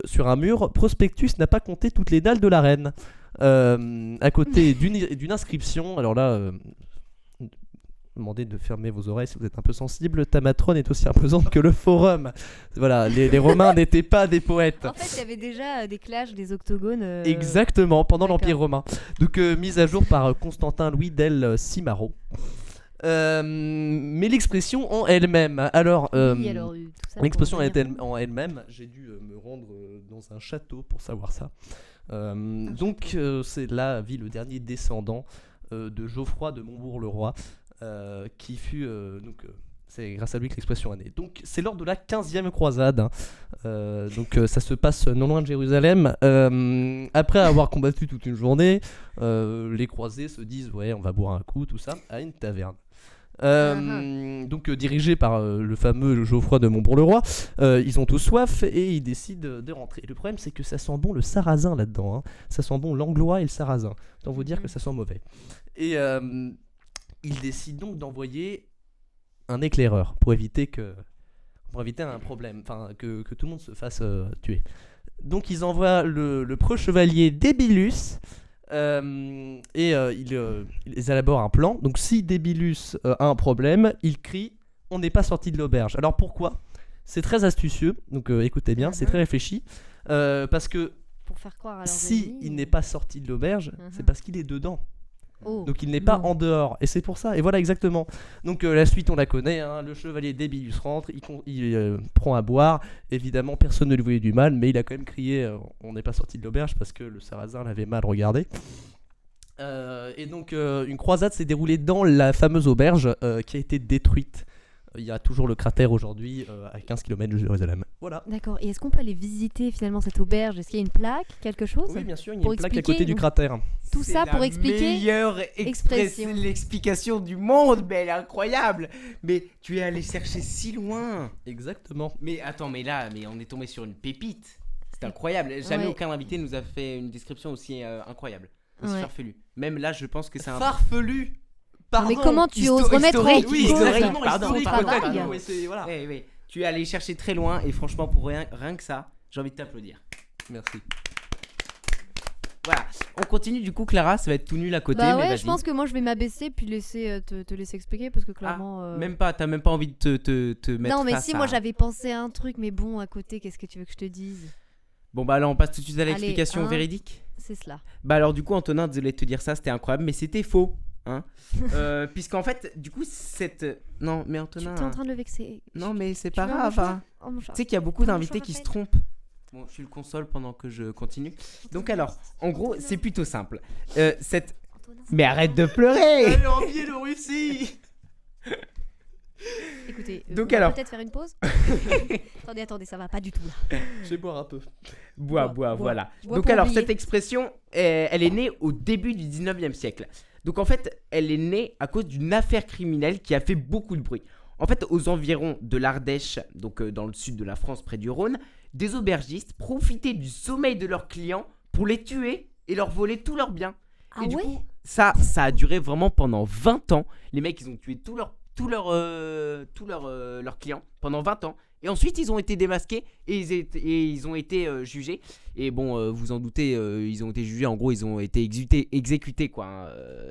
sur un mur, Prospectus n'a pas compté toutes les dalles de la reine. À côté d'une inscription, alors là, demandez de fermer vos oreilles si vous êtes un peu sensible. Ta matrone est aussi imposante que le forum. Voilà, les Romains n'étaient pas des poètes. En fait, il y avait déjà des clashs, des octogones. Exactement, pendant D'accord. l'Empire romain. Donc mise à jour par Constantin Louis del Cimaro. Mais l'expression en elle-même. Alors, Oui, alors, tout ça l'expression pour revenir. en elle-même, j'ai dû me rendre dans un château pour savoir ça. Donc c'est la ville, le dernier descendant de Geoffroy de Montbourg-le-Roi, qui fut c'est grâce à lui que l'expression est née. Donc c'est lors de la 15e croisade, hein. Donc ça se passe non loin de Jérusalem. Après avoir combattu toute une journée, les croisés se disent ouais, on va boire un coup, tout ça, à une taverne. Donc dirigé par le fameux Geoffroy de Montbourg-le-Roi, ils ont tous soif et ils décident de rentrer. Le problème, c'est que ça sent bon le sarrasin là-dedans, hein. Ça sent bon l'anglois et le sarrasin. Autant vous dire que ça sent mauvais. Et ils décident donc d'envoyer un éclaireur pour éviter un problème, enfin que tout le monde se fasse tuer. Donc ils envoient le preux chevalier Débilus. Ils élaborent un plan. Donc si Débilus a un problème, il crie « On n'est pas sorti de l'auberge ». Alors pourquoi ? C'est très astucieux, donc écoutez bien, c'est très réfléchi. Parce que Pour faire croire à leurs si ennemis, il n'est pas sorti de l'auberge, c'est parce qu'il est dedans. Oh, Donc il n'est pas non. en dehors. Et c'est pour ça. Et voilà exactement. Donc la suite, on la connaît, hein. Le chevalier Débilus rentre, il prend à boire. Évidemment, personne ne lui voulait du mal, mais il a quand même crié on n'est pas sorti de l'auberge parce que le sarrasin l'avait mal regardé. Et donc une croisade s'est déroulée dans la fameuse auberge qui a été détruite. Il y a toujours le cratère aujourd'hui à 15 km de Jérusalem. Voilà. D'accord. Et est-ce qu'on peut aller visiter finalement cette auberge ? Est-ce qu'il y a une plaque, quelque chose ? Oui, bien sûr, il y a Pour une plaque à expliquer, côté du cratère. Tout ça pour expliquer C'est la meilleure expression. l'explication du monde, mais elle est incroyable. Mais tu es allé chercher si loin. Exactement. Mais attends, mais on est tombé sur une pépite. C'est incroyable. Jamais Ouais. aucun invité nous a fait une description aussi incroyable, aussi Ouais. farfelue. Même là, je pense que c'est un Farfelu. Pardon. Mais comment tu oses remettre en historique, cause oui, historique, pardon, son pardon, travail pardon. Oui, c'est- voilà. Oui. Tu es allé chercher très loin et franchement, pour rien que ça, j'ai envie de t'applaudir. Merci. Voilà, on continue du coup, Clara, ça va être tout nul à côté. Bah mais ouais, vas-y. je pense que moi je vais m'abaisser puis laisser te laisser expliquer parce que clairement. Même pas, t'as même pas envie de te mettre Non mais face si, à... moi j'avais pensé à un truc, mais bon, à côté, qu'est-ce que tu veux que je te dise ? Bon bah alors on passe tout de suite à Allez, l'explication un. véridique. C'est cela. Bah alors du coup Antonin, désolé de te dire ça, c'était incroyable, mais c'était faux. Hein puisqu'en fait, du coup, cette... Non, mais Tu Antonin... es en train de le vexer. Non, mais c'est Tu pas veux un grave. mouchoir Hein. Oh, mon chat. Tu sais qu'il y a beaucoup Prends un d'invités mouchoir, qui se Raphaël. trompent. Bon, je suis le console pendant que je continue. Donc alors, en gros, c'est plutôt simple. Cette... Mais arrête de pleurer. Elle est en Biélorussie. Écoutez, Donc on va alors- peut-être faire une pause. Attendez, ça va pas du tout là. Je vais boire un peu. Bois, voilà. Bois Donc pour alors, oublier. cette expression, elle est née au début du 19e siècle. Donc en fait, elle est née à cause d'une affaire criminelle qui a fait beaucoup de bruit. En fait, aux environs de l'Ardèche, donc dans le sud de la France, près du Rhône, des aubergistes profitaient du sommeil de leurs clients pour les tuer et leur voler tous leurs biens. Ah Et du ouais coup, ça a duré vraiment pendant 20 ans. Les mecs, ils ont tué tous leurs clients pendant 20 ans. Et ensuite, ils ont été démasqués et ils ont été jugés. Et bon, vous en doutez, ils ont été jugés. En gros, ils ont été exécutés, quoi. Hein.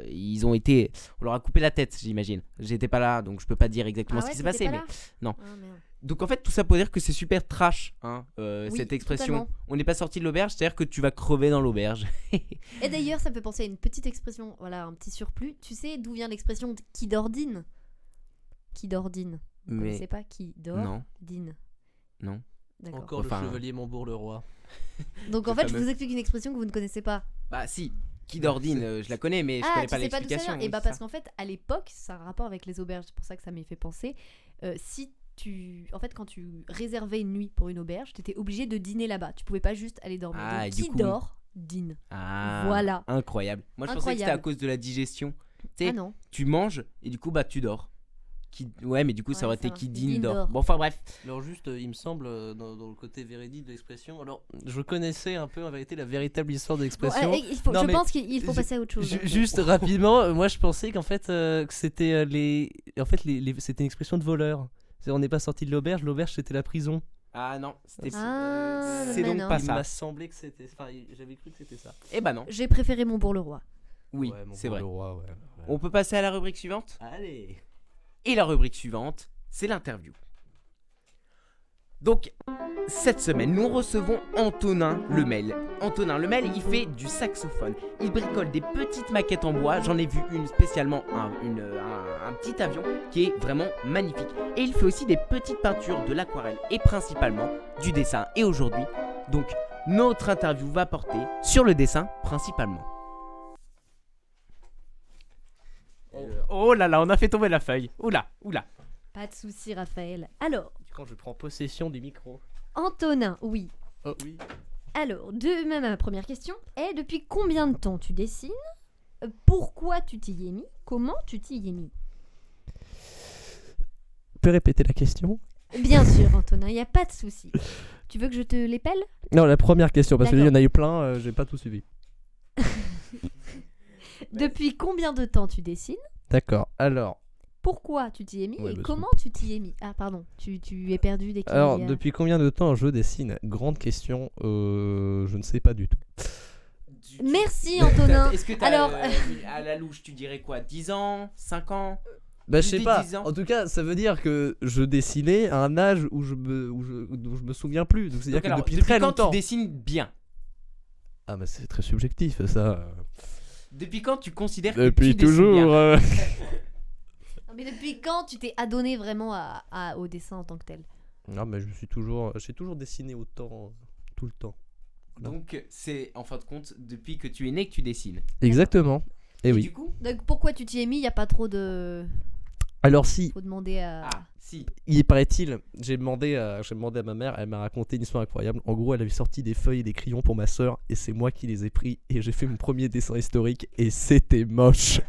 On leur a coupé la tête, j'imagine. J'étais pas là, donc je peux pas dire exactement Ah ce ouais, qui s'est passé. t'étais Mais... pas non. Ah, merde. Donc en fait, tout ça pour dire que c'est super trash, hein, Oui, cette expression. totalement. On n'est pas sorti de l'auberge, c'est-à-dire que tu vas crever dans l'auberge. Et d'ailleurs, ça me fait penser à une petite expression, voilà, un petit surplus. Tu sais d'où vient l'expression qui dordine? Qui dordine? Vous Mais connaissez pas qui dort? non, Dine. non. D'accord. Encore Enfin, le chevalier Montbourg-le-Roi. Donc en le fait, je fameux. vous explique une expression que vous ne connaissez pas. Bah si, qui d'ordine, je la connais, mais je connais Tu pas sais pas d'où ça l'explication. vient? Et oui, bah c'est parce ça. qu'en fait, à l'époque, c'est un rapport avec les auberges, c'est pour ça que ça m'y fait penser. En fait, quand tu réservais une nuit pour une auberge, t'étais obligé de dîner là-bas. Tu pouvais pas juste aller dormir. Ah, Donc et du qui coup, dort, dîne. Ah, Voilà. incroyable. Moi, je pensais que c'était à Incroyable. cause de la digestion. Tu sais, Ah non. tu manges et du coup, bah, tu dors. Ouais, mais du coup, ça Ouais, aurait ça été va. qui Dîne dîne dort. dort. Bon, enfin bref. Alors juste, il me semble, dans le côté véridique de l'expression, alors je connaissais un peu en vérité la véritable histoire de Bon, l'expression. je mais pense qu'il faut ju- passer à autre chose. Juste rapidement, moi je pensais qu'en fait que c'était c'était une expression de voleur. On n'est pas sorti de l'auberge c'était la prison. Ah non, c'était Ah, c'est mais donc non. pas Il ça. m'a semblé que c'était, j'avais cru que c'était ça. Eh bah non. J'ai préféré Montbourg-le-Roi. Oui, Ouais, c'est vrai. Montbourg-le-Roi, ouais. On peut passer à la rubrique suivante. Allez. Et la rubrique suivante, c'est l'interview. Donc, cette semaine, nous recevons Antonin Lemel. Antonin Lemel, il fait du saxophone. Il bricole des petites maquettes en bois. J'en ai vu une spécialement, un petit avion qui est vraiment magnifique. Et il fait aussi des petites peintures, de l'aquarelle et principalement du dessin. Et aujourd'hui, donc, notre interview va porter sur le dessin principalement. Oh là là, on a fait tomber la feuille. Oula. Pas de souci, Raphaël. Alors, Quand je prends possession du micro. Antonin, oui. Oh oui. Alors, ma première question est depuis combien de temps tu dessines? Pourquoi tu t'y es mis? Comment tu t'y es mis? Tu peux répéter la question? Bien sûr, Antonin, il n'y a pas de souci. Tu veux que je te l'épelle? Non, la première question, parce qu'il y D'accord. en a eu plein, j'ai pas tout suivi. Depuis combien de temps tu dessines? D'accord, alors, Pourquoi tu t'y es mis? Ouais, Et bah, comment tu t'y es mis? Ah, pardon, tu es perdu dès qu'il alors y a- depuis combien de temps je dessine? Grande question, je ne sais pas du tout. Merci, Antonin. Est-ce que t'as, Alors, à la louche, tu dirais quoi? 10 ans? 5 ans? Bah je Plus sais des pas, 10 ans. en tout cas ça veut dire que je dessinais à un âge où je me souviens plus, donc c'est-à-dire Donc que alors, depuis très quand longtemps. tu dessines bien? Ah bah c'est très subjectif ça. Depuis quand tu considères que Depuis tu dessines toujours. bien? Non, mais depuis quand tu t'es adonné vraiment au dessin en tant que tel? Non mais j'ai toujours dessiné autant, tout le temps. Donc c'est en fin de compte depuis que tu es né que tu dessines. Exactement. Et oui. Du coup? Donc pourquoi tu t'y es mis? Il n'y a pas trop de... Alors si, Faut demander à... Ah, si. il paraît-il, j'ai demandé à ma mère, elle m'a raconté une histoire incroyable. En gros, elle avait sorti des feuilles et des crayons pour ma soeur et c'est moi qui les ai pris et j'ai fait mon premier dessin historique et c'était moche.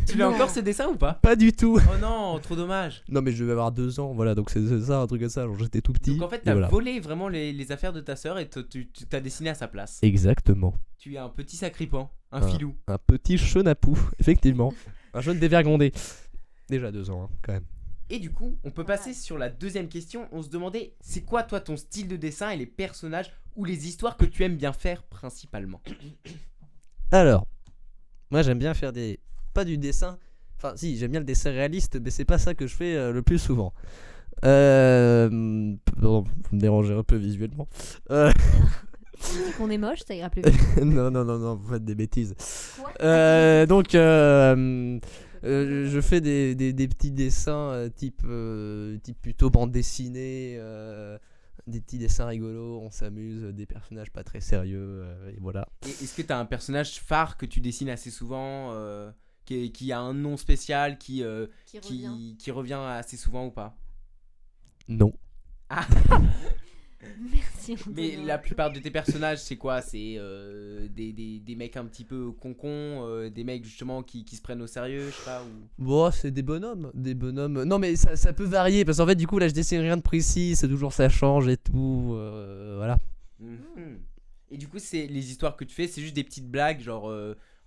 Tu l'as Non. encore ce dessin ou pas? Pas du tout. Oh non, trop dommage. Non mais je devais avoir 2 ans, voilà, donc c'est ça, un truc comme ça, genre j'étais tout petit. Donc en fait, et t'as voilà. volé vraiment les affaires de ta sœur et tu t'as dessiné à sa place. Exactement. Tu es un petit sacripant, un Ah. filou. Un petit chenapou, effectivement. Un jeune dévergondé. Déjà 2 ans, hein, quand même. Et du coup, on peut passer sur la deuxième question. On se demandait, c'est quoi toi ton style de dessin et les personnages ou les histoires que tu aimes bien faire principalement? Alors, moi j'aime bien faire pas du dessin. Enfin, si, j'aime bien le dessin réaliste, mais c'est pas ça que je fais le plus souvent. Pardon, vous me dérangez un peu visuellement. Tu dis qu'on est moche, ça ira plus vite. Non, vous faites des bêtises. Quoi? Donc, je fais des petits dessins type plutôt bande dessinée. des petits dessins rigolos, on s'amuse, des personnages pas très sérieux, et voilà. Et est-ce que t'as un personnage phare que tu dessines assez souvent, qui a un nom spécial, Qui revient. qui revient assez souvent ou pas? Non. Merci. Mais Antonin. la plupart de tes personnages, c'est quoi? C'est des mecs un petit peu concons, des mecs justement qui se prennent au sérieux, je sais pas. Ou... Bon, c'est des bonhommes. Non, mais ça peut varier parce qu'en fait, du coup, là, je dessine rien de précis. C'est toujours ça change et tout. Voilà. Mhm. Et du coup, c'est les histoires que tu fais, c'est juste des petites blagues, genre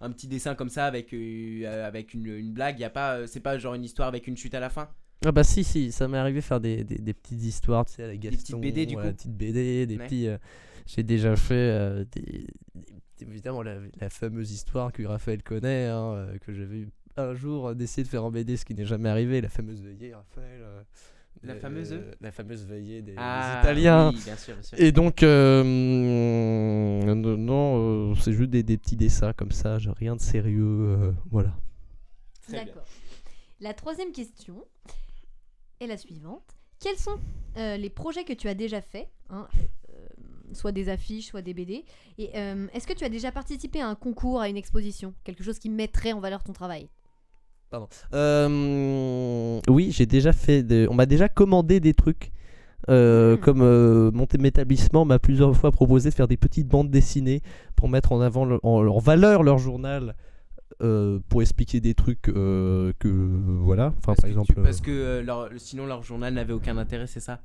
un petit dessin comme ça avec une blague. Y a pas, c'est pas genre une histoire avec une chute à la fin. Ah bah si, ça m'est arrivé de faire des petites histoires, tu sais, avec Gaston. petites BD, du coup. Des petites BD, des Ouais. petits... j'ai déjà fait évidemment la fameuse histoire que Raphaël connaît, hein, que j'avais eu un jour d'essayer de faire en BD, ce qui n'est jamais arrivé, la fameuse veillée, Raphaël. La fameuse La fameuse veillée des Ah, Italiens. oui, bien sûr, bien sûr. Et donc, non, c'est juste des petits dessins comme ça, genre rien de sérieux, voilà. Très bien. D'accord. La troisième question est la suivante. Quels sont les projets que tu as déjà faits, hein, soit des affiches, soit des BD, et est-ce que tu as déjà participé à un concours, à une exposition, quelque chose qui mettrait en valeur ton travail? Oui, j'ai déjà fait. On m'a déjà commandé des trucs. Comme mon établissement m'a plusieurs fois proposé de faire des petites bandes dessinées pour mettre en avant en valeur leur journal, pour expliquer des trucs que voilà. Enfin, par exemple. Parce que sinon leur journal n'avait aucun intérêt, c'est ça?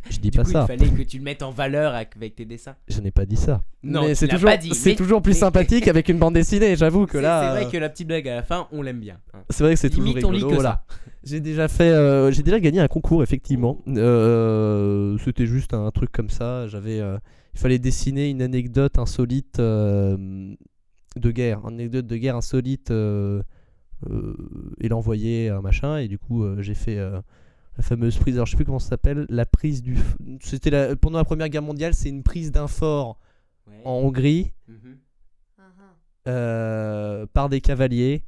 Je dis Du pas coup, ça. il fallait que tu le mettes en valeur avec tes dessins. Je n'ai pas dit ça. Non, mais tu c'est l'as toujours, pas dit, c'est mais- toujours plus mais- sympathique avec une bande dessinée. J'avoue que là. C'est vrai que la petite blague à la fin, on l'aime bien. Hein. C'est vrai que c'est toujours Limite, on lit rigolo. que Voilà. ça. J'ai déjà gagné un concours effectivement. C'était juste un truc comme ça. Il fallait dessiner une anecdote insolite de guerre, insolite, et l'envoyer à un machin. Et du coup, j'ai fait la fameuse prise. Alors je sais plus comment ça s'appelle. La prise du. C'était pendant la Première Guerre mondiale. C'est une prise d'un fort Ouais. en Hongrie Mhm. par des cavaliers.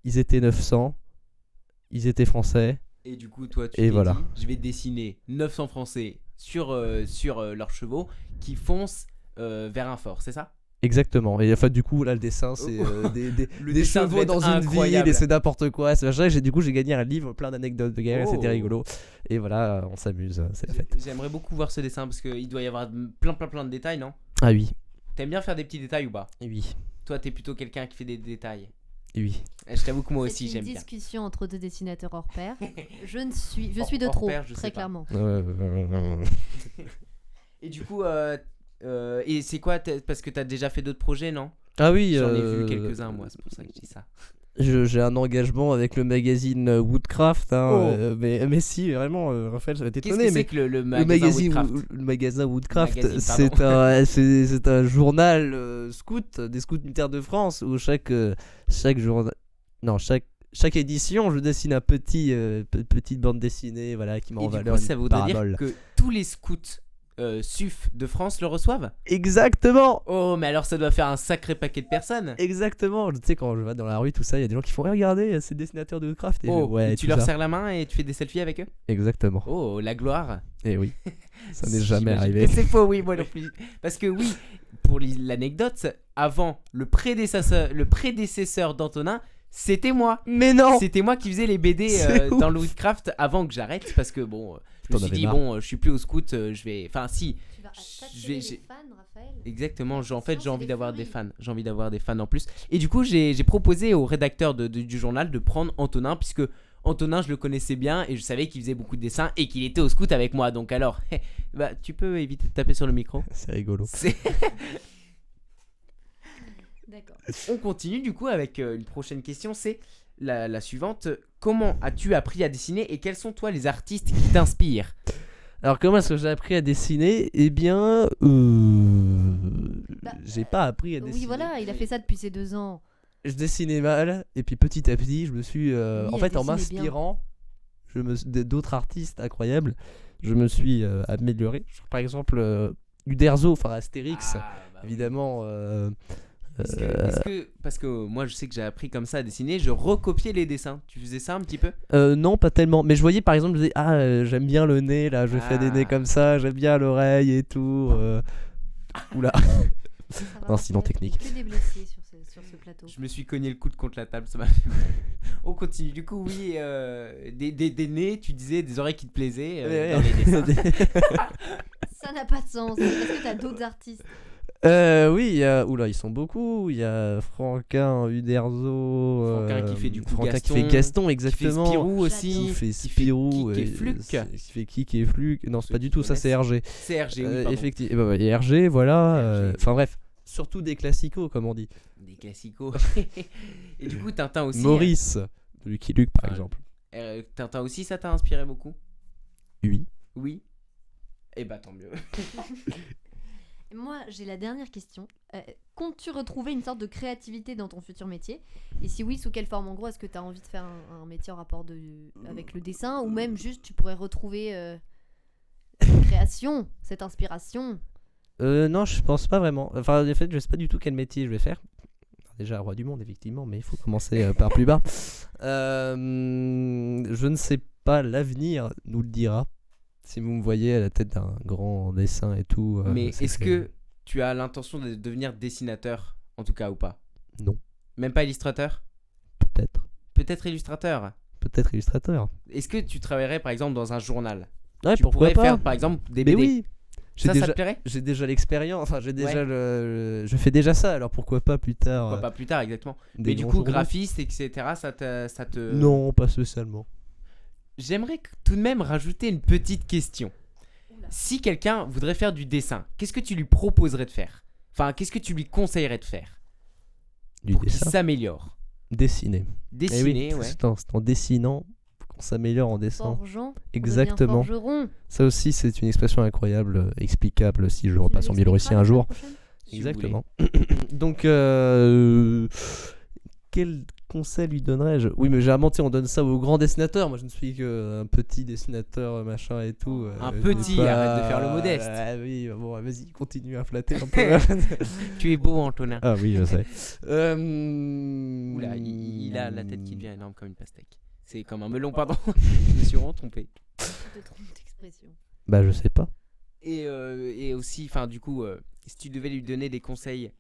Ils étaient 900. Ils étaient français. Et du coup, toi, tu Et t'es voilà. dit, je vais dessiner 900 Français sur leurs chevaux qui foncent vers un fort, c'est ça? Exactement. Et enfin, du coup, là, le dessin, c'est des Le des dessin chevaux devait dans être une incroyable. ville et c'est n'importe quoi. C'est machin. Du coup, j'ai gagné un livre plein d'anecdotes de guerre. Oh. C'était rigolo. Et voilà, on s'amuse. C'est la fête. J'aimerais beaucoup voir ce dessin parce qu'il doit y avoir plein de détails, non? Ah oui. T'aimes bien faire des petits détails ou pas? Oui. Toi, t'es plutôt quelqu'un qui fait des détails. Oui. Je t'avoue que moi aussi, C'est j'aime une bien. discussion entre deux dessinateurs hors pair. Je suis de Hors trop, pair, je sais très pas. clairement. Et du coup, et c'est quoi parce que t'as déjà fait d'autres projets, non? Ah oui. J'en ai vu quelques-uns, moi, c'est pour ça que je dis ça. J'ai un engagement avec le magazine Woodcraft. Hein, Oh. mais si, vraiment, Raphaël, ça va Qu'est-ce t'étonner. que c'est Mais que le le magazine Woodcraft? le magasin Woodcraft, Magazine, c'est un journal scout, des scouts militaires de France, où chaque édition, je dessine un petite bande dessinée, voilà, qui met Et en du valeur coup, ça une voudrait parabole. dire que tous les scouts SUF de France le reçoivent? Exactement. Oh, mais alors ça doit faire un sacré paquet de personnes. Exactement. Tu sais, quand je vais dans la rue, tout ça, il y a des gens qui font, regardez, c'est le dessinateur de Woodcraft. Et Oh, ouais, et tu tout leur ça. serres la main et tu fais des selfies avec eux? Exactement. Oh, la gloire. Et oui, ça n'est jamais J'imagine arrivé. que c'est faux, oui, moi non plus. Parce que oui, pour l'anecdote, avant, le prédécesseur d'Antonin, c'était moi. Mais non. C'était moi qui faisais les BD C'est dans ouf. le Woodcraft avant que j'arrête. Parce que bon, je T'en me suis avais dit, marre. bon, je suis plus au scout, je vais. Enfin, si, Tu vas Je vais- attirer j'ai- les fans, Raphaël. exactement. En fait, j'ai c'est envie des d'avoir des furies. fans. J'ai envie d'avoir des fans en plus. Et du coup, j'ai proposé au rédacteur du journal de prendre Antonin, puisque Antonin, je le connaissais bien et je savais qu'il faisait beaucoup de dessins et qu'il était au scout avec moi. Donc alors, bah, tu peux éviter de taper sur le micro. C'est rigolo. C'est- D'accord. On continue du coup avec une prochaine question, c'est la suivante. Comment as-tu appris à dessiner et quels sont toi les artistes qui t'inspirent? Alors comment est-ce que j'ai appris à dessiner? Eh bien, j'ai pas appris à dessiner. Oui, voilà, il a fait ça depuis ses 2 ans. Je dessinais mal et puis petit à petit, je me suis, Oui, en à fait, en dessiner bien. m'inspirant, d'autres artistes incroyables, je me suis amélioré. Par exemple, Uderzo, enfin Astérix, Ah, bah oui. évidemment. Parce que moi je sais que j'ai appris comme ça à dessiner, je recopiais les dessins. Tu faisais ça un petit peu? Non, pas tellement. Mais je voyais par exemple, je disais, j'aime bien le nez, là, je fais des nez comme ça, j'aime bien l'oreille et tout. Oula. Ça va, Incident il y a technique. Que des blessés sur ce plateau. Je me suis cogné le coude contre la table, ça m'a fait mal. On continue. Du coup, oui, des nez, tu disais, des oreilles qui te plaisaient dans les dessins. Ça n'a pas de sens. Est-ce que t'as d'autres artistes? Oui, il y a... Oula, ils sont beaucoup. Il y a Franquin Uderzo. Franquin qui fait du coup Franquin Gaston, qui fait Gaston, Qui fait exactement. Spirou aussi. Qui fait qui fait Spirou. Kik et Fluke. Qui fait Kik et Fluke. Non, c'est Ceux pas qui du tout, ça c'est RG. C'est RG, oui, pardon. Effectivement. Et RG, voilà. RG. Enfin bref, surtout des classicos, comme on dit. Des classicos. Et du coup, Tintin aussi. Maurice, de Lucky Luke par Ah, exemple. Tintin aussi, ça t'a inspiré beaucoup? Oui. Oui. Eh bah tant mieux. Moi, j'ai la dernière question. Comptes-tu retrouver une sorte de créativité dans ton futur métier? Et si oui, sous quelle forme? En gros, est-ce que tu as envie de faire un métier en rapport avec le dessin? Ou même juste, tu pourrais retrouver cette création, cette inspiration? Non, je pense pas vraiment. Enfin, en fait, je sais pas du tout quel métier je vais faire. Déjà, roi du monde, effectivement, mais il faut commencer par plus bas. Je ne sais pas, l'avenir nous le dira. Si vous me voyez à la tête d'un grand dessin et tout. Mais c'est est-ce que tu as l'intention de devenir dessinateur, en tout cas, ou pas? Non. Même pas illustrateur? Peut-être. Peut-être illustrateur. Peut-être illustrateur. Est-ce que tu travaillerais par exemple dans un journal? Ouais, Tu pourquoi pourrais pas faire par exemple des Mais BD. oui. Ça déjà, te plairait? j'ai déjà l'expérience. Enfin, j'ai déjà Ouais. je fais déjà ça. Alors pourquoi pas plus tard Pourquoi pas plus tard, exactement. des Mais du grands coup, journaux. graphiste, etc., ça te... Non, pas spécialement. J'aimerais tout de même rajouter une petite question. Oula. Si quelqu'un voudrait faire du dessin, qu'est-ce que tu lui proposerais de faire? Enfin, qu'est-ce que tu lui conseillerais de faire Du pour qu'il dessin. s'améliore? Dessiner. Eh Dessiner, oui, ouais. c'est en dessinant qu'on s'améliore en dessin. Forgeant. Exactement. On devient forgeron. Ça aussi, c'est une expression incroyable, explicable si je Tu repasse en nous biélorussie l'expliqueras un la jour. semaine prochaine? Si vous Exactement. Donc, quel conseil lui donnerais-je? Oui, mais généralement, tu sais, on donne ça aux grands dessinateurs. Moi, je ne suis qu'un petit dessinateur, machin et tout. Un je petit, peux pas- arrête de faire le modeste. Oui, bon, vas-y, continue à flatter un peu. Tu es beau, Antonin. Ah oui, je sais. Oula, il a la tête qui devient énorme comme une pastèque. C'est comme un melon, pardon. Je me suis vraiment trompé. Tu te trompes d'expression. Bah, je sais pas. Et aussi, enfin, du coup, si tu devais lui donner des conseils,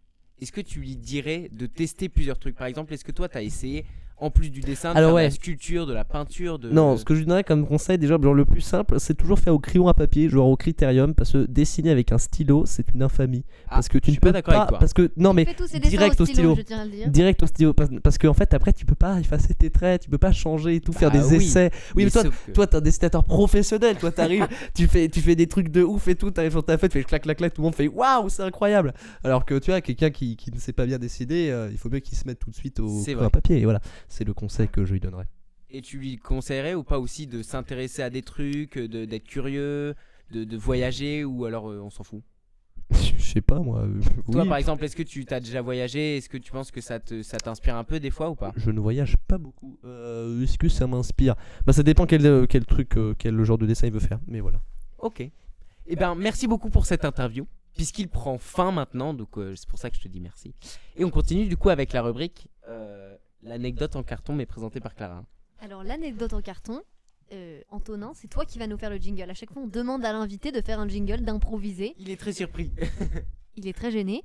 est-ce que tu lui dirais de tester plusieurs trucs? Par exemple, est-ce que toi, tu as essayé, en plus du dessin, de Alors faire de ouais. la sculpture, de la peinture Non, ce que je lui donnerais comme conseil, déjà, genre, le plus simple, c'est toujours faire au crayon à papier, genre au critérium, parce que dessiner avec un stylo, c'est une infamie. Parce que tu je ne suis pas peux d'accord avec toi. Parce que, non, mais Fais tous ces dessins direct au stylo. je tiens à le dire. Direct au stylo, parce qu'en fait, après, tu peux pas effacer tes traits, tu peux pas changer et tout, faire Ah des oui. essais. Oui, mais toi, sauf que- toi, t'es un dessinateur professionnel, toi, t'arrives, tu fais des trucs de ouf et tout, t'arrives sur ta fête, tu fais clac, clac, clac, tout le monde fait waouh, c'est incroyable. Alors que tu vois, quelqu'un qui ne sait pas bien dessiner, il faut mieux qu'il se mette tout de suite au C'est crayon vrai. à papier. Et voilà, c'est le conseil que je lui donnerais. Et tu lui conseillerais ou pas aussi de s'intéresser à des trucs, d'être curieux, de voyager, ou alors on s'en fout? Je sais pas, moi. Toi, Oui. par exemple, est-ce que tu t'as déjà voyagé? Est-ce que tu penses que ça t'inspire un peu des fois ou pas? Je ne voyage pas beaucoup. Est-ce que ça m'inspire? Bah, ça dépend quel truc, quel genre de dessin il veut faire. Mais voilà. Ok. Eh ben, merci beaucoup pour cette interview, puisqu'il prend fin maintenant, donc c'est pour ça que je te dis merci. Et on continue du coup avec la rubrique l'anecdote en carton, mais présentée par Clara. Alors, l'anecdote en carton, Antonin, c'est toi qui vas nous faire le jingle. À chaque fois, on demande à l'invité de faire un jingle, d'improviser. Il est très surpris. Il est très gêné.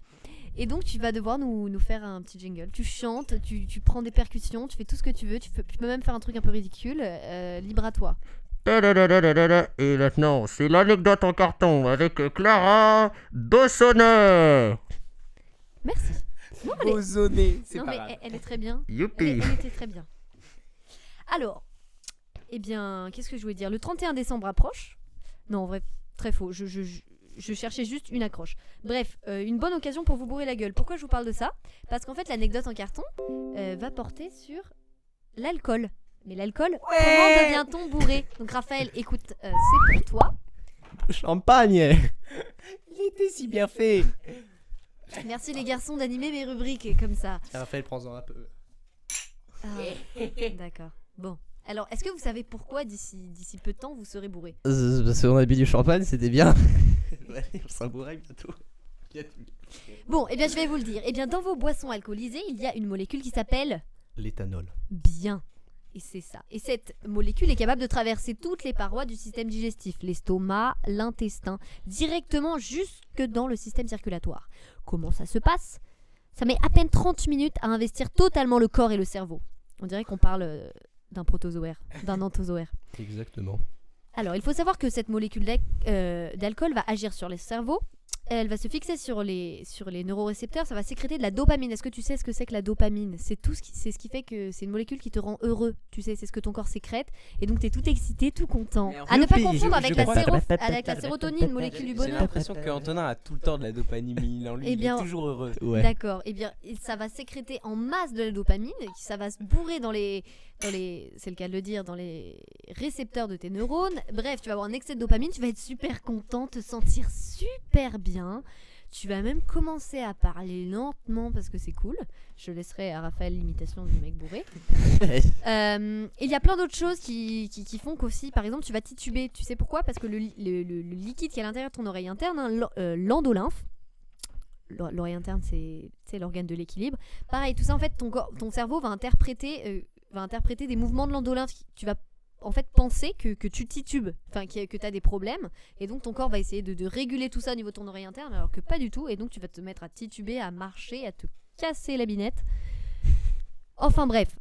Et donc, tu vas devoir nous faire un petit jingle. Tu chantes, tu prends des percussions, tu fais tout ce que tu veux. Tu peux même faire un truc un peu ridicule. Libre à toi. Et maintenant, c'est l'anecdote en carton avec Clara Dawsonner. Merci. Non, elle est- Ozonné, c'est non, pas mais grave. elle est très bien. Youpi. Elle était très bien. Alors, eh bien, qu'est-ce que je voulais dire? Le 31 décembre approche. Non, en vrai, très faux. Je cherchais juste une accroche. Bref, une bonne occasion pour vous bourrer la gueule. Pourquoi je vous parle de ça? Parce qu'en fait, l'anecdote en carton va porter sur l'alcool. Mais l'alcool, comment devient-on bourré? Donc Raphaël, écoute, c'est pour toi. Champagne. Il était si bien fait. Merci les garçons d'animer mes rubriques comme ça. Raphaël, prends-en un peu. Ah, d'accord. Bon. Alors, est-ce que vous savez pourquoi d'ici peu de temps vous serez bourré? Parce qu'on a bu du champagne, c'était bien. Ouais, on s'en bourrait bientôt. Bon, eh bien je vais vous le dire. Eh bien dans vos boissons alcoolisées, il y a une molécule qui s'appelle L'éthanol. bien. Et c'est ça. Et cette molécule est capable de traverser toutes les parois du système digestif, l'estomac, l'intestin, directement jusque dans le système circulatoire. Comment ça se passe ? Ça met à peine 30 minutes à investir totalement le corps et le cerveau. On dirait qu'on parle d'un protozoaire, d'un anthozoaire. Exactement. Alors, il faut savoir que cette molécule d'alcool va agir sur le cerveau. Elle va se fixer sur les neurorécepteurs, ça va sécréter de la dopamine. Est-ce que tu sais ce que c'est que la dopamine ? C'est ce qui fait que c'est une molécule qui te rend heureux. Tu sais, c'est ce que ton corps sécrète. Et donc, tu es tout excité, tout content. À ne pas confondre avec la sérotonine, molécule du J'ai bonheur. l'impression qu'Antonin a tout le temps de la dopamine en lui. Eh bien, il est toujours heureux. Ouais. D'accord. Eh bien, ça va sécréter en masse de la dopamine. Ça va se bourrer dans les, c'est le cas de le dire, dans les récepteurs de tes neurones. Bref, tu vas avoir un excès de dopamine. Tu vas être super content, te sentir super bien. Tu vas même commencer à parler lentement parce que c'est cool. Je laisserai à Raphaël l'imitation du mec bourré. Il y a plein d'autres choses qui font qu'aussi, par exemple, tu vas tituber. Tu sais pourquoi ? Parce que le liquide qui est à l'intérieur de ton oreille interne, l'endolymphe, l'oreille interne, c'est l'organe de l'équilibre. Pareil, tout ça, en fait, ton cerveau va interpréter des mouvements de l'endolymphe. Tu vas en fait penser que tu titubes, enfin que tu as des problèmes, et donc ton corps va essayer de réguler tout ça au niveau de ton oreille interne, alors que pas du tout, et donc tu vas te mettre à tituber, à marcher, à te casser la binette. Enfin bref,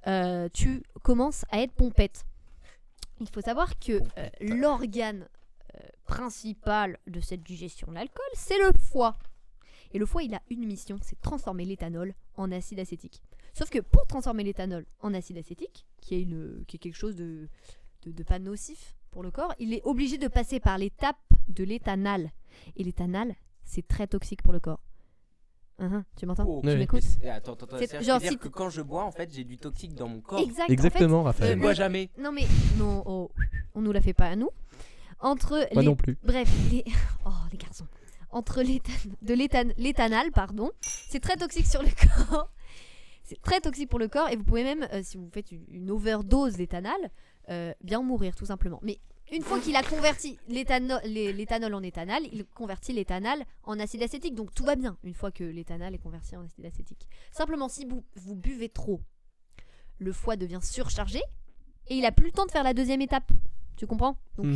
tu commences à être pompette. Il faut savoir que l'organe principal de cette digestion de l'alcool, c'est le foie. Et le foie, il a une mission, c'est de transformer l'éthanol en acide acétique. Sauf que pour transformer l'éthanol en acide acétique, qui est quelque chose de pas nocif pour le corps, il est obligé de passer par l'étape de l'éthanal. Et l'éthanal, c'est très toxique pour le corps. Tu m'entends ? Oh, Tu oui. m'écoutes ? Attends, C'est- genre, genre, dire si que quand je bois, en fait, j'ai du toxique dans mon corps. Exactement, Je Raphaël. ne bois jamais. Non, on nous la fait pas à nous. Moi non plus. Bref, les garçons. Entre l'éthanal, pardon, c'est très toxique sur le corps. C'est très toxique pour le corps, et vous pouvez même, si vous faites une overdose d'éthanal, bien mourir tout simplement. Mais une fois qu'il a converti l'éthanol en éthanal, il convertit l'éthanal en acide acétique. Donc tout va bien une fois que l'éthanal est converti en acide acétique. Simplement, si vous buvez trop, le foie devient surchargé et il a plus le temps de faire la deuxième étape. Tu comprends ? Donc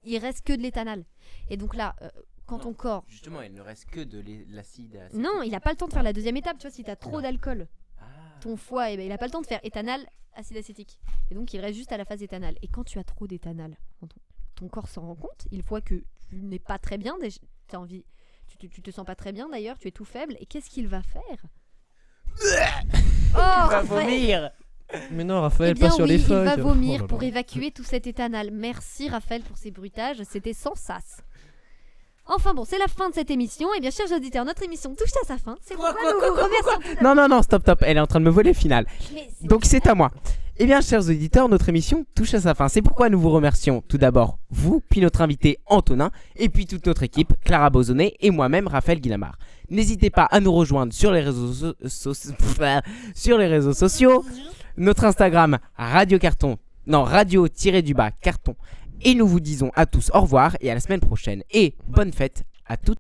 il reste que de l'éthanal. Et donc là, quand ton corps... Justement, il ne reste que de l'acide acétique. Non, il n'a pas le temps de faire la deuxième étape. Tu vois, si tu as trop d'alcool, Ah. ton foie, il n'a pas le temps de faire éthanal, acide acétique. Et donc, il reste juste à la phase éthanal. Et quand tu as trop d'éthanal, ton corps s'en rend compte. Il voit que tu n'es pas très bien. Tu as envie, tu te sens pas très bien d'ailleurs. Tu es tout faible. Et qu'est-ce qu'il va faire ? Il va vomir. Mais non, Raphaël, Eh bien pas sur oui, les feuilles. il va vomir Oh là pour là. évacuer tout cet éthanal. Merci Raphaël pour ces bruitages. C'était sans sas. Enfin bon, c'est la fin de cette émission. Et bien, chers auditeurs, notre émission touche à sa fin. C'est pourquoi nous vous remercions. Non, stop. Elle est en train de me voler le final. Mais c'est- Donc c'est à moi. Eh bien, chers auditeurs, notre émission touche à sa fin. C'est pourquoi nous vous remercions tout d'abord, vous, puis notre invité Antonin, et puis toute notre équipe, Clara Bozonnet et moi-même, Raphaël Guillamard. N'hésitez pas à nous rejoindre sur les réseaux, sur les réseaux sociaux. Notre Instagram, radio-carton. Non, radio-carton. Et nous vous disons à tous au revoir et à la semaine prochaine. Et bonne fête à toutes.